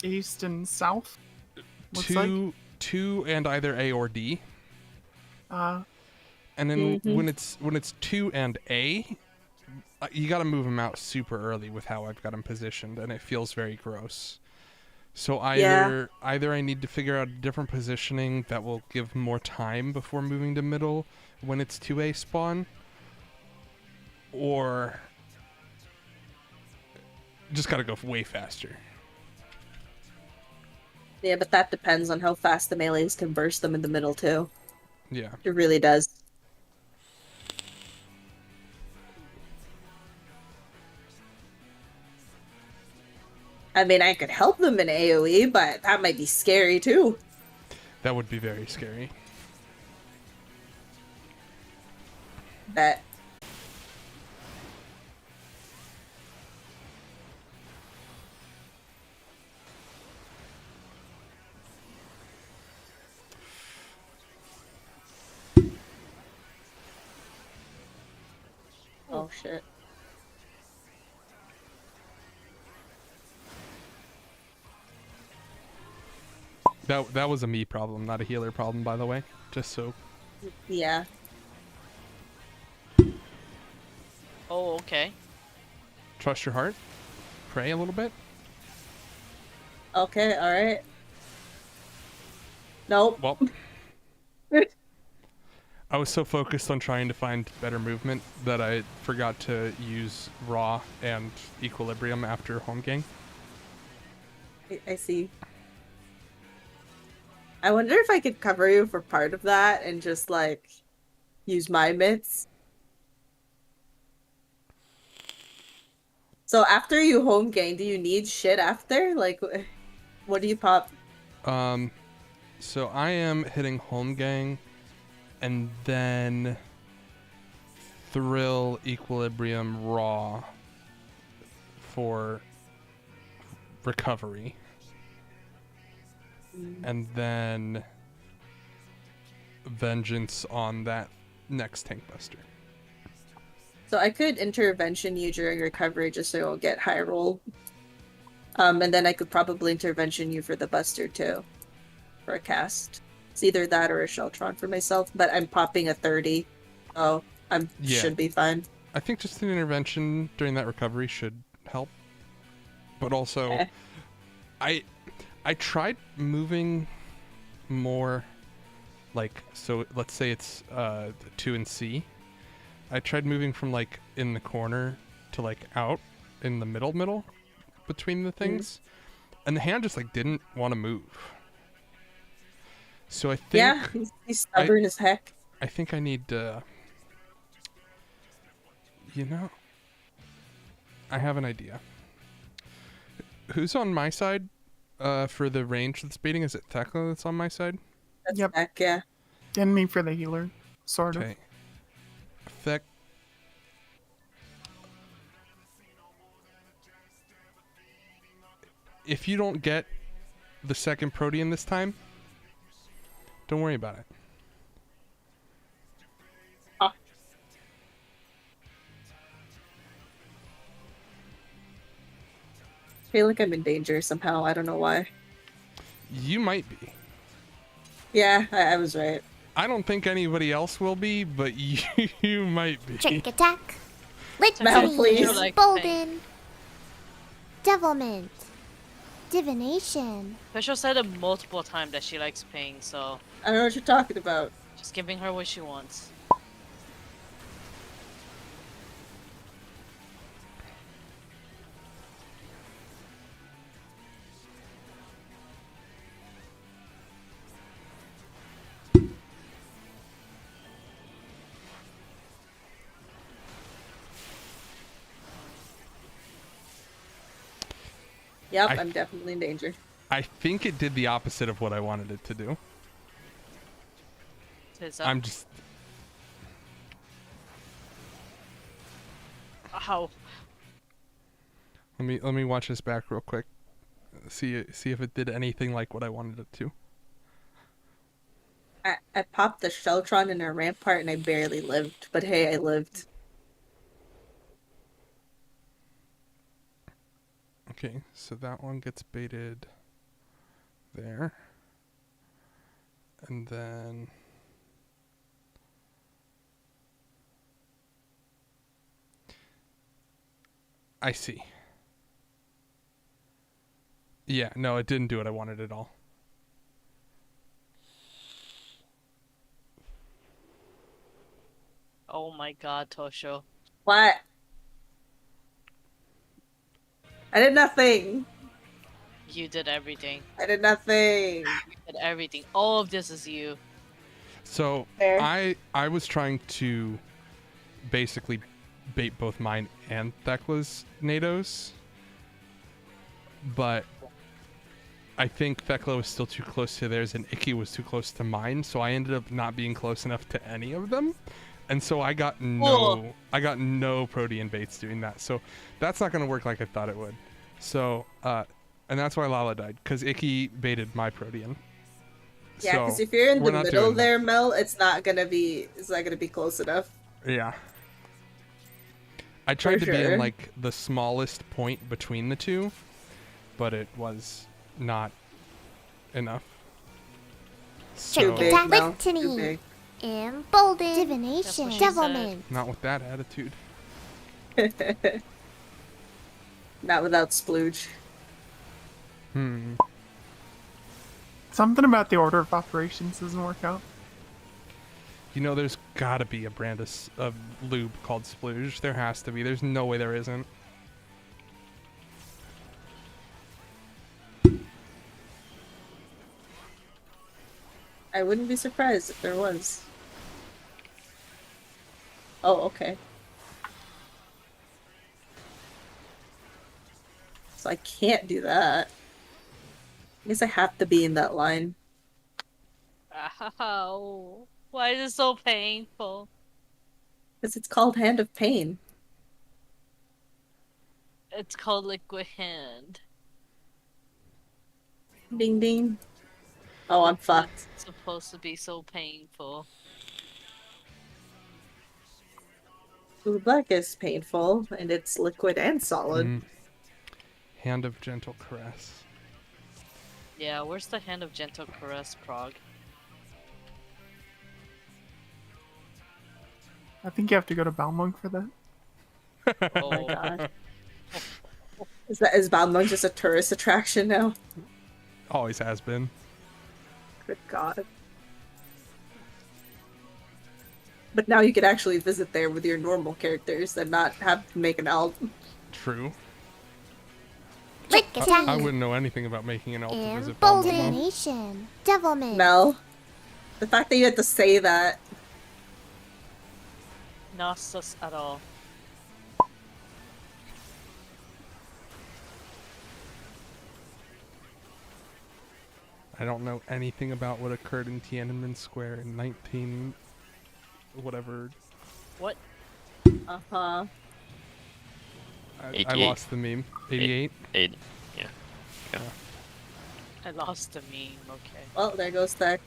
East and south. Looks two and either A or D. like. And then Mhm. when it's 2 and A, you got to move them out super early with how I've got them positioned, and it feels very gross. So Yeah. either I need to figure out a different positioning that will give more time before moving to middle when it's 2A spawn, or just gotta go way faster. Yeah, but that depends on how fast the melees can burst them in the middle too. Yeah. It really does. I mean, I could help them in AoE, but that might be scary too. That would be very scary. Bet. Oh shit. That was a me problem, not a healer problem, by the way. Just so. Yeah. Oh, okay. Trust your heart. Pray a little bit. Okay, alright. Nope. Well, I was so focused on trying to find better movement that I forgot to use raw and equilibrium after home gang. I see. I wonder if I could cover you for part of that and just like use my mitts. So after you home gang, do you need shit after? Like, what do you pop? So I am hitting home gang, and then thrill equilibrium raw for recovery, and then vengeance on that next tank buster. So I could intervention you during recovery just so you'll get high roll. And then I could probably intervention you for the buster too. For a cast. It's either that or a Sheltron for myself, but I'm popping a 30. So Yeah. should be fine. I think just an intervention during that recovery should help. But also, Okay. I tried moving more, like, so let's say it's 2 and C. I tried moving from like in the corner to like out in the middle between the things, and the hand just like didn't want to move. So I think Yeah, he's stubborn as heck. I think I need to, I have an idea. Who's on my side for the range that's beating? Is it Thekla that's on my side? That's Yep. heck, yeah. And me for the healer, sort of. Okay. Thek. If you don't get the second Protean this time, don't worry about it. Ah. I feel like I'm in danger somehow. I don't know why. You might be. Yeah, I was right. I don't think anybody else will be, but you might be. Trick attack. Lit Mount, trees. please. Like Bolden. Devilment. Divination. Special said it multiple times that she likes pain, so I don't know what you're talking about. just giving her what she wants. Yep, I- I'm definitely in danger. I think it did the opposite of what I wanted it to do. Tis I'm just. Ow. Let me watch this back real quick. See if it did anything like what I wanted it to. I popped the Sheltron in a rampart and I barely lived, but hey, I lived. Okay, so that one gets baited there. And then I see. Yeah, no, it didn't do what I wanted at all. Oh my god, Tosho. What? I did nothing. You did everything. I did nothing. You did everything. All of this is you. So Fair. I was trying to basically bait both mine and Thekla's Nados, but I think Thekla was still too close to theirs and Icky was too close to mine, so I ended up not being close enough to any of them. And so I got no protean baits doing that. So that's not going to work like I thought it would. So and that's why Lala died, because Icky baited my protean. Yeah, because So if you're in we're the not middle doing that. there, Mel, it's not gonna be close enough. Yeah. I tried to be in sure. like the smallest point between the two, but it was not enough. Too So, big, attack. Mel. Litany. Too big. Embolden. Divination. That's what she Devilment. not with that attitude. Not without splooge. Something about the order of operations doesn't work out. You know, there's gotta be a brand of lube called Splooge. There has to be. There's no way there isn't. I wouldn't be surprised if there was. Oh, okay. So I can't do that. I guess I have to be in that line. Ow. Why is it so painful? Because it's called Hand of Pain. It's called Liquid Hand. Ding ding. Oh, I'm fucked. It's supposed to be so painful. Blue black is painful, and it's liquid and solid. Hand of Gentle Caress. Yeah, where's the Hand of Gentle Caress, Prog? I think you have to go to Balmung for that. Oh my god. Is Balmung just a tourist attraction now? Always has been. Good god. But now you could actually visit there with your normal characters and not have to make an album. True. Lick attack. I wouldn't know anything about making an alt to visit Balmung. Divination. Devilment. Mel, the fact that you had to say that. Not sus at all. I don't know anything about what occurred in Tiananmen Square in 19... whatever. What? Uh-huh. I 88. lost the meme. 88? 8. Yeah. I lost the meme, okay. Well, there goes that.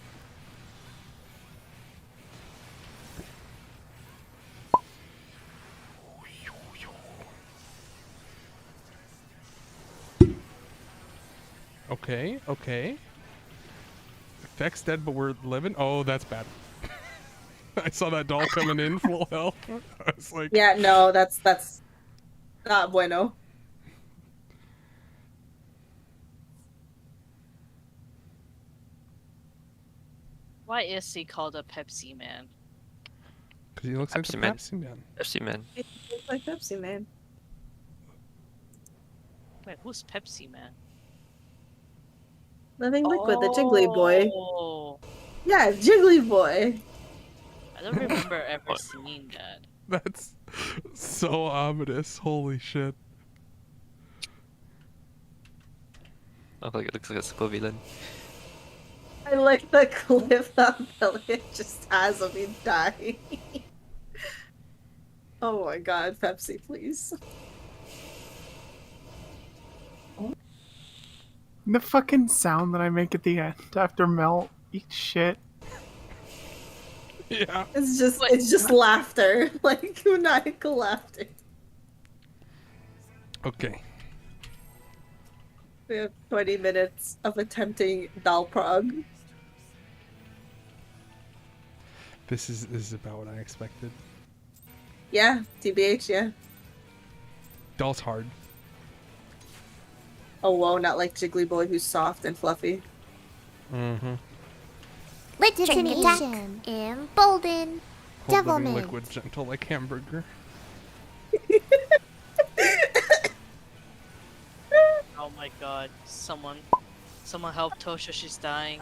Okay, okay. Feck's dead, but we're living? Oh, that's bad. I saw that doll coming in full health. I was like... Yeah, no, that's not bueno. Why is he called a Pepsi Man? Because he looks like the Pepsi Man. Pepsi Man. FC man. It looks like Pepsi Man. Wait, who's Pepsi Man? Living liquid, the Jiggly Boy. Oh, Yeah, Jiggly Boy. I don't remember ever seeing that. That's so ominous. Holy shit. Oh, look, it looks like a school villain. I like the clip that Elliot just has of me dying. Oh my god, Pepsi, please. The fucking sound that I make at the end after Mel eats shit. Yeah. It's just Wait, it's just laughter. Like maniacal laughter. Okay. We have 20 minutes of attempting Dal Prog. This is about what I expected. Yeah, TBH, yeah. Doll's hard. Oh, whoa, not like Jiggly Boy who's soft and fluffy. Mm-hmm. Detonation. Embolden. Cold living Devilment. liquid, gentle like hamburger. Oh my god. Someone help Tosha, she's dying.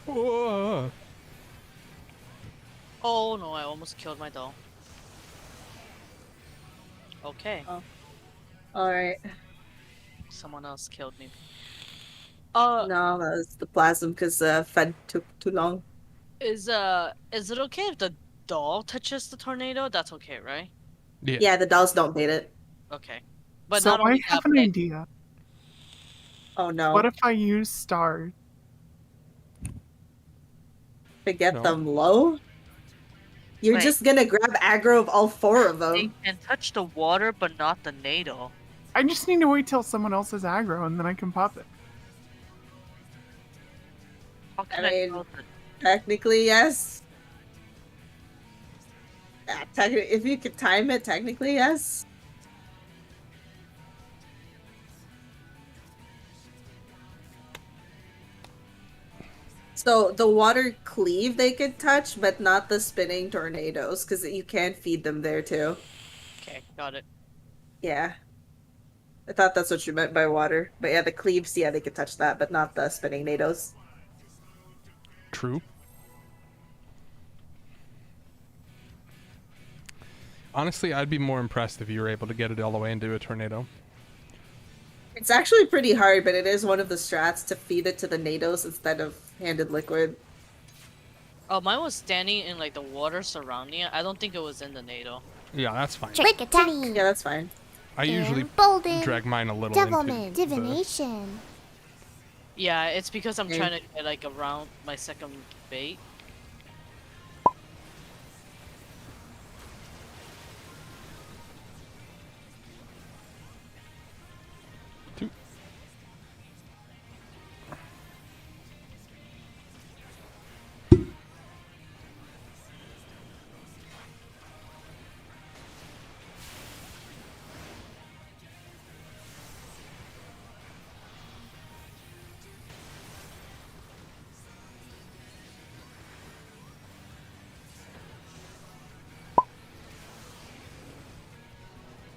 Whoa. Oh no, I almost killed my doll. Okay, Alright. someone else killed me. No, that was the plasm because Fed took too long. Is it okay if the doll touches the tornado? That's okay, right? Yeah. Yeah, the dolls don't bait it. Okay. But So not only I have that, an but idea. Oh no. What if I use stars? To get No. them low? You're Wait. just gonna grab aggro of all 4 of they them. can touch the water, but not the NATO. I just need to wait till someone else is aggro and then I can pop it. How can I I mean- tell the Technically, yes. Yeah, if you could time it, technically, yes. So the water cleave they could touch, but not the spinning tornadoes, because you can feed them there too. Okay, got it. Yeah. I thought that's what you meant by water. But yeah, the cleaves, yeah, they could touch that, but not the spinning nados. True. Honestly, I'd be more impressed if you were able to get it all the way into a tornado. It's actually pretty hard, but it is one of the strats to feed it to the nados instead of handed liquid. Oh, mine was standing in like the water surrounding it. I don't think it was in the NATO. Yeah, that's fine. Trick attack. Yeah, that's fine. I usually Embolden. drag mine a little Devilment. into the... Divination. Yeah, it's because I'm Okay. trying to get like around my second bait. Two.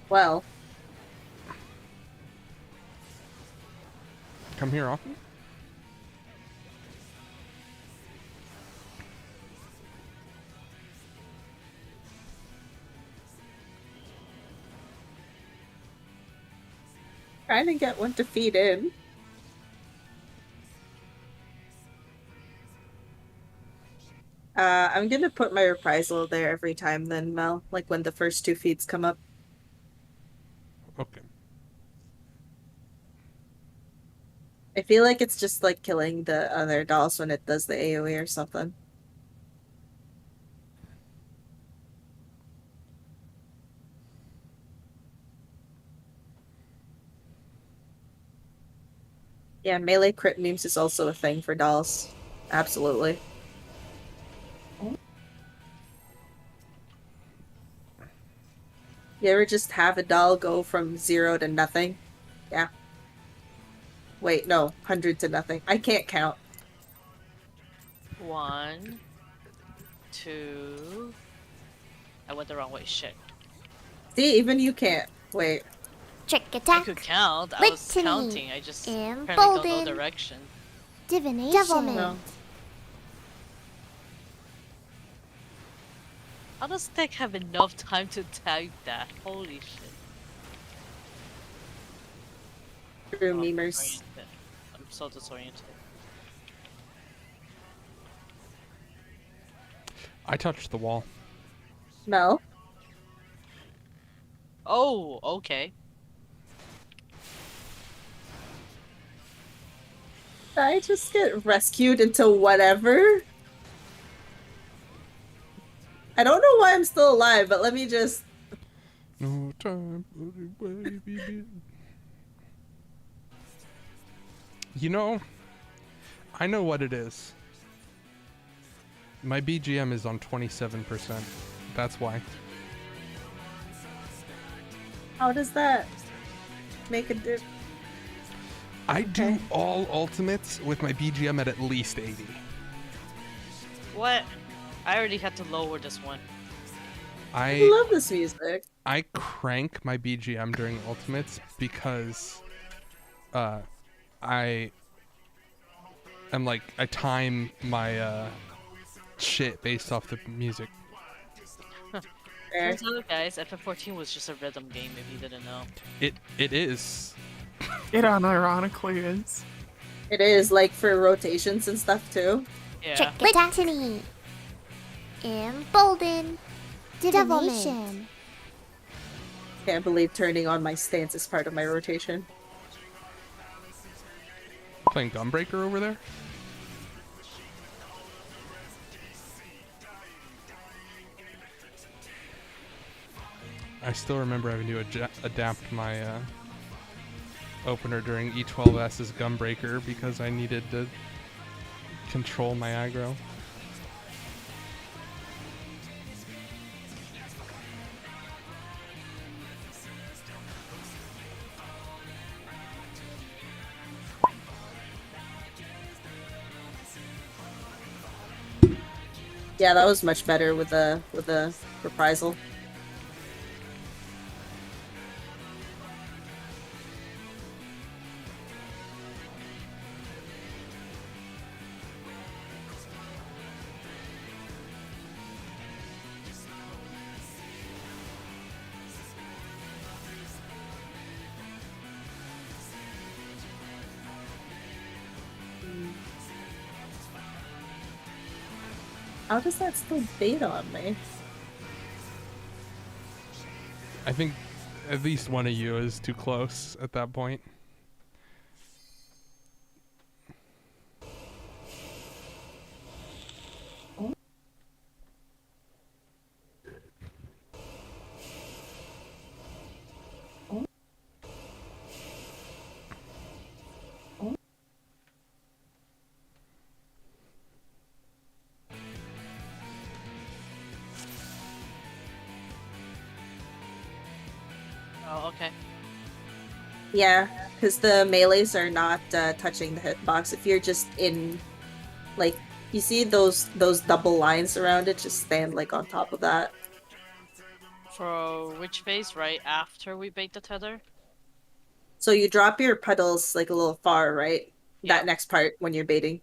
Well, Come here often? trying to get one to feed in. I'm gonna put my reprisal there every time then, Mel. Like when the first 2 feeds come up. Okay. I feel like it's just like killing the other dolls when it does the AoE or something. Yeah, melee crit memes is also a thing for dolls. Absolutely. You ever just have a doll go from 0 to nothing? Yeah. Wait, no, 100 to nothing. I can't count. 1, 2. I went the wrong way. Shit. See, even you can't. Wait. Trick I attack. could count. I was Litany. counting. I just apparently don't know Embolden. direction. Divination. No. Devilment. How does Tech have enough time to type that? Holy shit. True Oh, I'm memers. disoriented. I'm so disoriented. I touched the wall. Mel? Oh, okay. Did I just get rescued into whatever? I don't know why I'm still alive, but let me just. No time for the way we did. You know, I know what it is. My BGM is on 27%. That's why. How does that make a difference? I do all ultimates with my BGM at least 80. What? I already had to lower this one. I I love this music. crank my BGM during ultimates because I am like I time my shit based off the music. Fair. Turns out, guys, FF14 was just a rhythm game. If you didn't know. It is. It unironically is. It is, like, for rotations and stuff, too. Yeah. Trick attack. Embolden. Divination. Can't believe turning on my stance is part of my rotation. Playing Gunbreaker over there? I still remember having to adapt my opener during E12S's Gunbreaker because I needed to control my aggro. Yeah, that was much better with the reprisal. How does that still bait on me? I think at least one of you is too close at that point. Oh, okay. Yeah, because the melees are not touching the hitbox. If you're just in, like, you see those double lines around it, just stand, like, on top of that. For which phase? Right after we bait the tether? So you drop your pedals, like, a little far, right? Yeah. That next part, when you're baiting.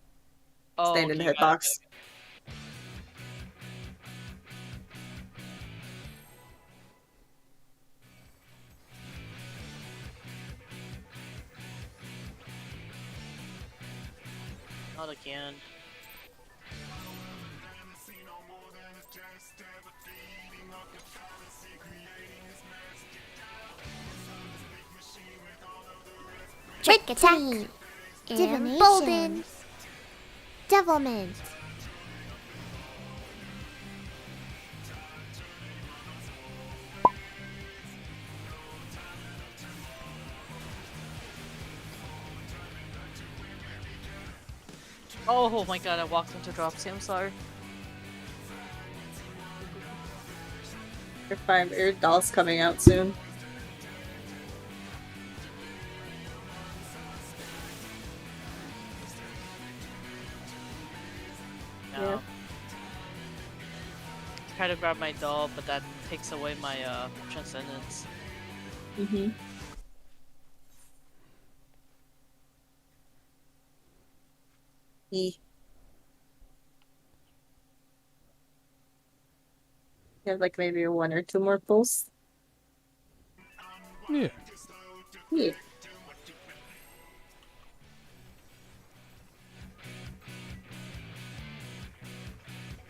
Oh, Stand in the okay, got it, hitbox. Not again. Trick attack. Embolden. Devilment. Oh my god, I walked into dropsy, I'm sorry. Your 5-ear doll's coming out soon. No. Yeah. Try to grab my doll, but that takes away my transcendence. Mm-hmm. E. You have, like, maybe one or two more pulls. Yeah. Yeah.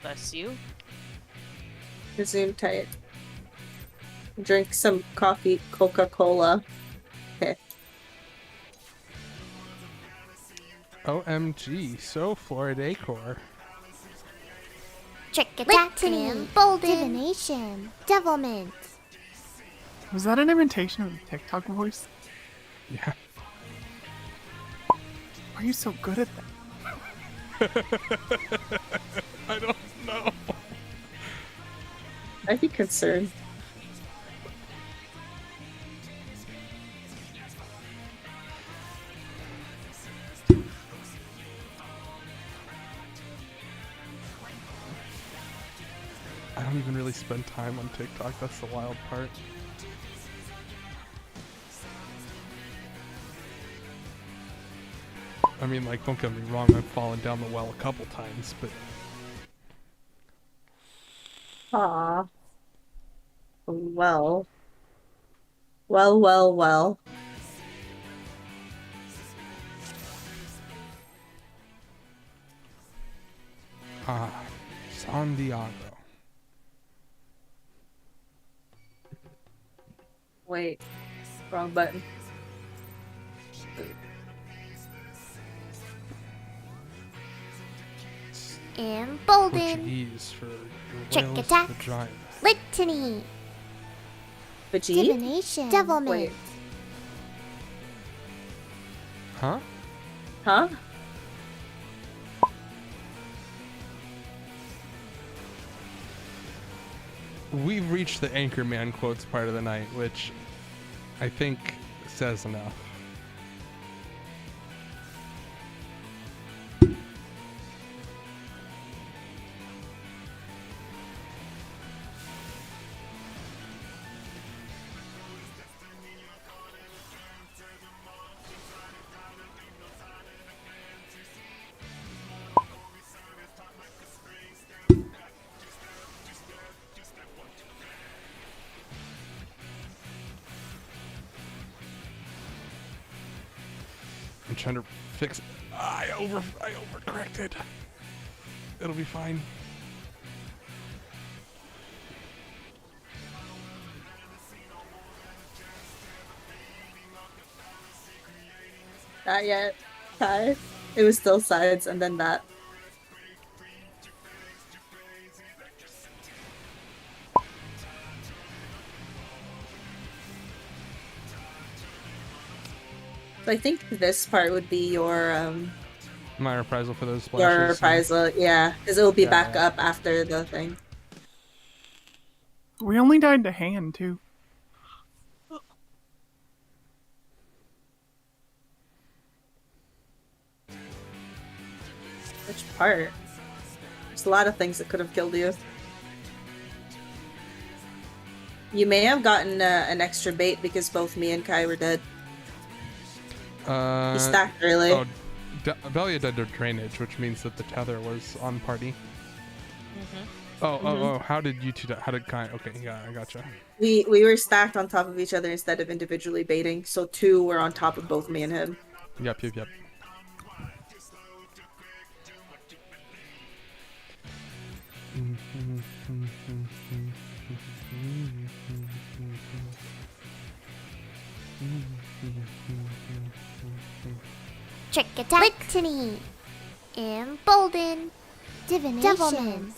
Bless you. Resume tight. Drink some coffee, Coca-Cola. Okay. OMG, so Flora Decor. Trick attack and bolden. Divination. Devilment. Was that an imitation of the TikTok voice? Yeah. Why are you so good at that? I don't know. I'd be concerned. I don't even really spend time on TikTok. That's the wild part. I mean, like, don't get me wrong, I've fallen down the well a couple times, but Aw. Well. Well, well, well. San Diego. Wait. Wrong button. Embolden. Portuguese for your Trick whale's attack. vagina. Litany. Veggie? Divination. Devilment. Wait. Huh? Huh? We've reached the Anchorman quotes part of the night, which I think says enough. I'm trying to fix. I overcorrected. It'll be fine. Not yet. Hi. It was still sides and then that. So I think this part would be your My reprisal for those splashes. your reprisal, yeah, because it will be Yeah, back yeah. up after the thing. We only died to hand, too. Which part? There's a lot of things that could have killed you. You may have gotten an extra bait because both me and Kai were dead. You stacked early. Oh, Velia did their drainage, which means that the tether was on party. Oh, how did you two die? How did Kai? Okay, yeah, I gotcha. We were stacked on top of each other instead of individually baiting, so two were on top of both me and him. Yep. Trick attack. Litany. Embolden. Divination. Devilment.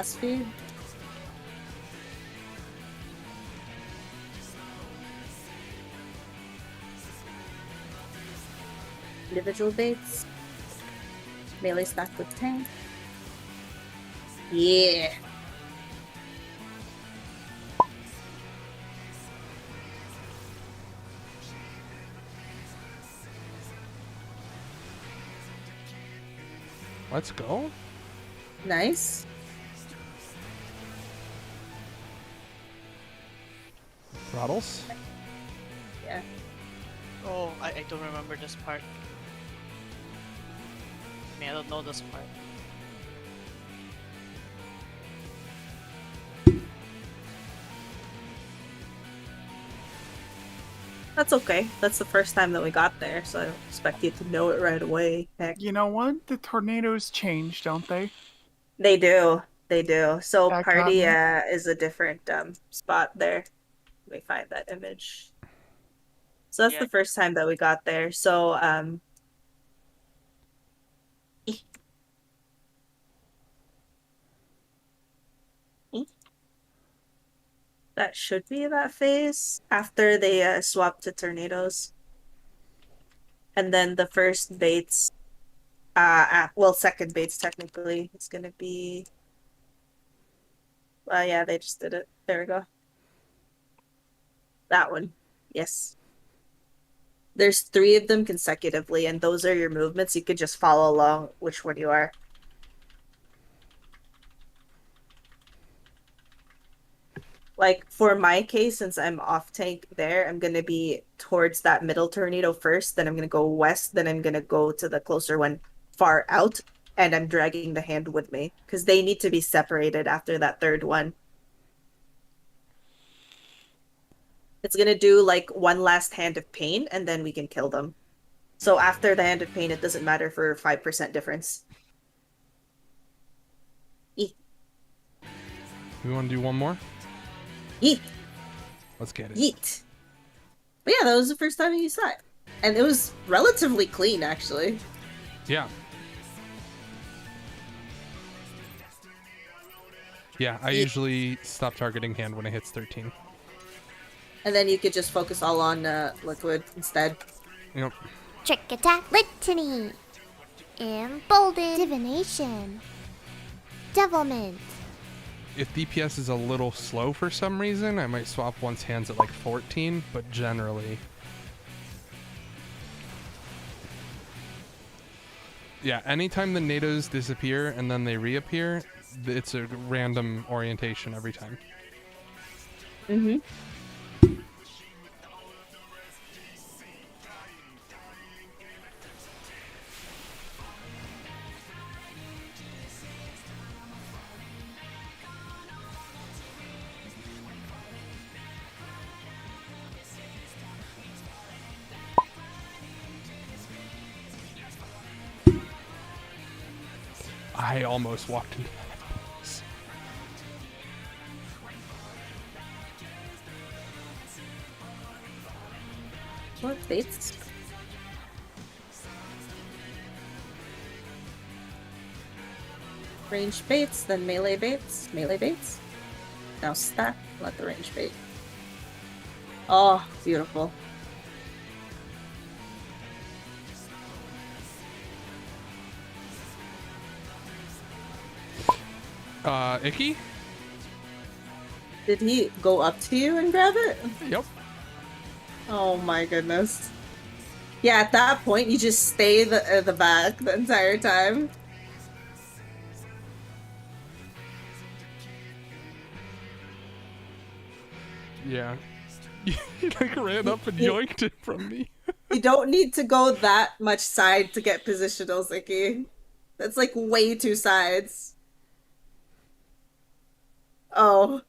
Speed. Individual baits. Melee stacked with tank. Yeah. Let's go. Nice. Throttles. Yeah. Oh, I don't remember this part. I mean, I don't know this part. That's okay. That's the first time that we got there, so I don't expect you to know it right away. Heck. You know what? The tornadoes change, don't they? They do. They do. So That got party me. is a different spot there. Let me find that image. So that's Yeah. the first time that we got there. So that should be that phase after they swap to tornadoes. And then the first baits well, second baits technically is gonna be yeah, they just did it. There we go. That one. Yes. There's 3 of them consecutively, and those are your movements. You could just follow along which one you are. Like, for my case, since I'm off tank there, I'm gonna be towards that middle tornado first, then I'm gonna go west, then I'm gonna go to the closer one far out, and I'm dragging the hand with me, because they need to be separated after that third one. It's gonna do, like, one last hand of pain, and then we can kill them. So after the hand of pain, it doesn't matter for 5% difference. Eat. We want to do one more? Yeet. Let's get it. Yeet. But yeah, that was the first time you saw it. And it was relatively clean, actually. Yeah. Yeah, I usually stop targeting hand when it hits 13. And then you could just focus all on liquid instead. Yep. Trick attack litany. Embolden divination. Devilment. If DPS is a little slow for some reason, I might swap one's hands at like 14, but generally... Yeah, anytime the NATOs disappear and then they reappear, it's a random orientation every time. Mm-hmm. I almost walked into that. What baits? Range baits, then melee baits. Melee baits. Now stack, let the range bait. Oh, beautiful. Icky? Did he go up to you and grab it? Yep. Oh my goodness. Yeah, at that point, you just stay the back the entire time. Yeah. He like ran up and yoinked it from me. You don't need to go that much side to get positional, Ziki. That's like way too sides. Oh.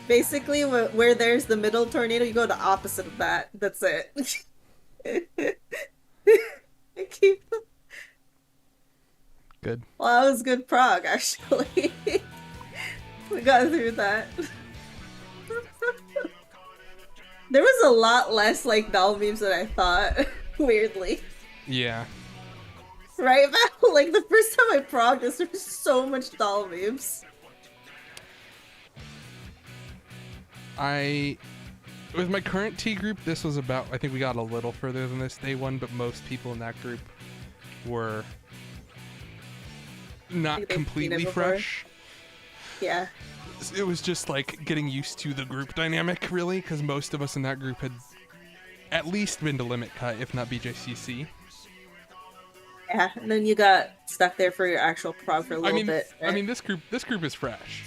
Basically, where there's the middle tornado, you go the opposite of that. That's it. I keep... Good. Well, that was good prog, actually. We got through that. There was a lot less, like, doll memes than I thought. Weirdly. Yeah. Right, Val? Like, the first time I progged this, there was so much doll memes. With my current T group, this was about, I think we got a little further than this day one, but most people in that group were not completely fresh. Yeah. It was just like getting used to the group dynamic, really, because most of us in that group had at least been to limit cut, if not BJCC. Yeah, and then you got stuck there for your actual prog for a little bit. I Right? mean, this group is fresh.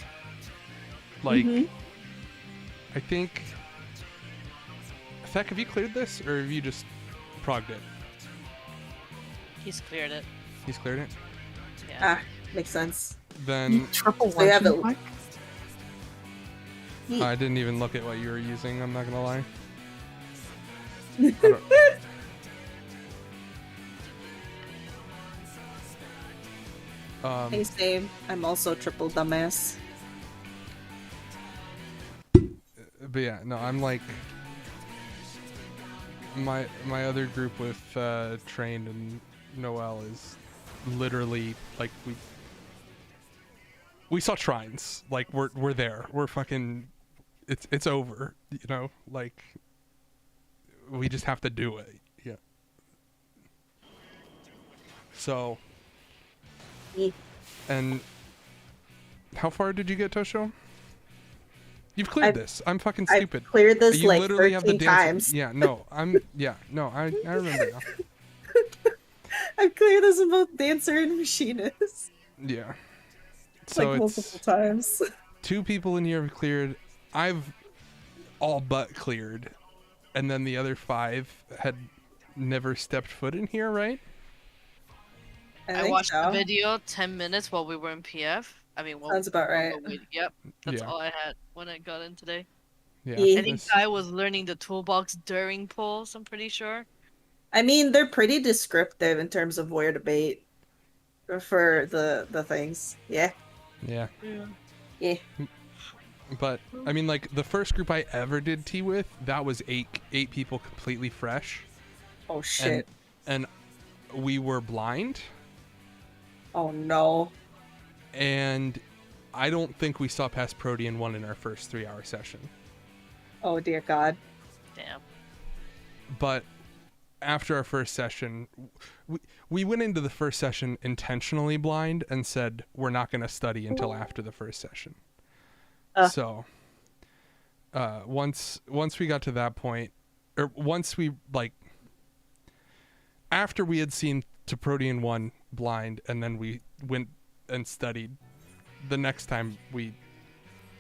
Like, I think. Feck, have you cleared this, or have you just progged it? He's cleared it. He's cleared it. Yeah. Makes sense. Then Triple So you have legend, it- Mike? I didn't even look at what you were using. I'm not gonna lie. I don't- Hey, same. I'm also triple dumbass. But yeah, no, I'm like my other group with Trained and Noel is literally like we saw shrines. Like we're there. We're fucking. It's over. You know, like we just have to do it. Yeah. So. And how far did you get, Tosho? You've cleared this. I'm fucking stupid. I've cleared this You like literally 13 have the dancer. times. Yeah, no, I remember now. I've cleared this in both dancer and machinist. Yeah. So Like multiple times. 2 people in here have cleared. I've all but cleared, and then the other 5 had never stepped foot in here, right? I think watched so. the video 10 minutes while we were in PF. I mean, Sounds about right. Yep, that's Yeah. all I had when I got in today. Yeah. Yeah. I think I was learning the toolbox during polls, I'm pretty sure. I mean, they're pretty descriptive in terms of where to bait for the things. Yeah. Yeah. Yeah. But I mean, like the first group I ever did tea with, that was eight people completely fresh, Oh shit. and we were blind, Oh no. and I don't think we saw past Protean 1 in our first 3-hour session. Oh dear God. Damn. But after our first session, we went into the first session intentionally blind and said we're not going to study until after the first session. So once we got to that point, or once we like after we had seen to Protean 1 blind, and then we went and studied, the next time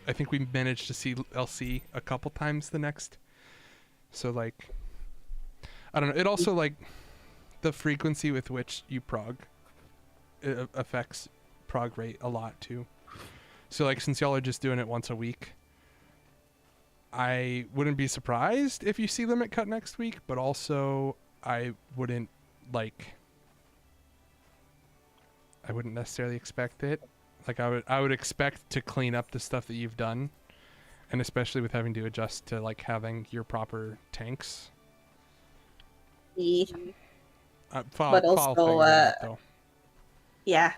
I think we managed to see LC a couple times the next. So like, I don't know. It also like the frequency with which you prog it affects prog rate a lot too. So like, since y'all are just doing it once a week, I wouldn't be surprised if you see limit cut next week, but also I wouldn't necessarily expect it. Like I would expect to clean up the stuff that you've done, and especially with having to adjust to like having your proper tanks. Yeah. File But file also, figure it out, though. Yeah.